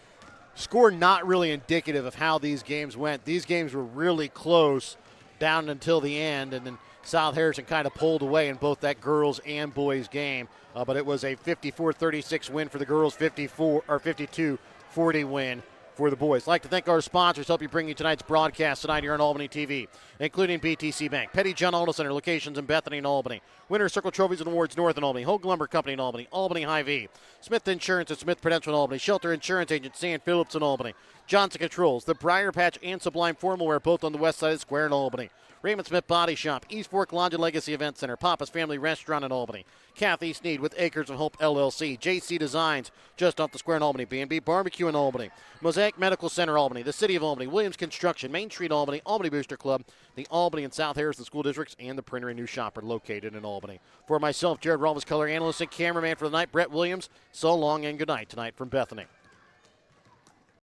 Score not really indicative of how these games went. These games were really close down until the end, and then South Harrison kind of pulled away in both that girls' and boys' game. But it was a 54-36 win for the girls, 52-40 win for the boys. I'd like to thank our sponsors, help you bring you tonight's broadcast tonight here on Albany TV, including BTC Bank, Petty John Auto Center, locations in Bethany and Albany, Winter Circle Trophies and Awards North in Albany, Hogue Lumber Company in Albany, Albany Hy-Vee, Smith Insurance and Smith Prudential in Albany, Shelter Insurance Agent Sam Phillips in Albany, Johnson Controls, the Briar Patch and Sublime Formal Wear, both on the west side of the square in Albany, Raymond Smith Body Shop, East Fork Lodge and Legacy Event Center, Papa's Family Restaurant in Albany, Kathy Sneed with Acres of Hope LLC, JC Designs just off the square in Albany, B&B Barbecue in Albany, Mosaic Bank Medical Center Albany, the City of Albany, Williams Construction, Main Street Albany, Albany Booster Club, the Albany and South Harrison School Districts, and the Printer and New Shopper located in Albany. For myself, Jared Rolvas, color analyst and cameraman for the night, Brett Williams, so long and good night tonight from Bethany.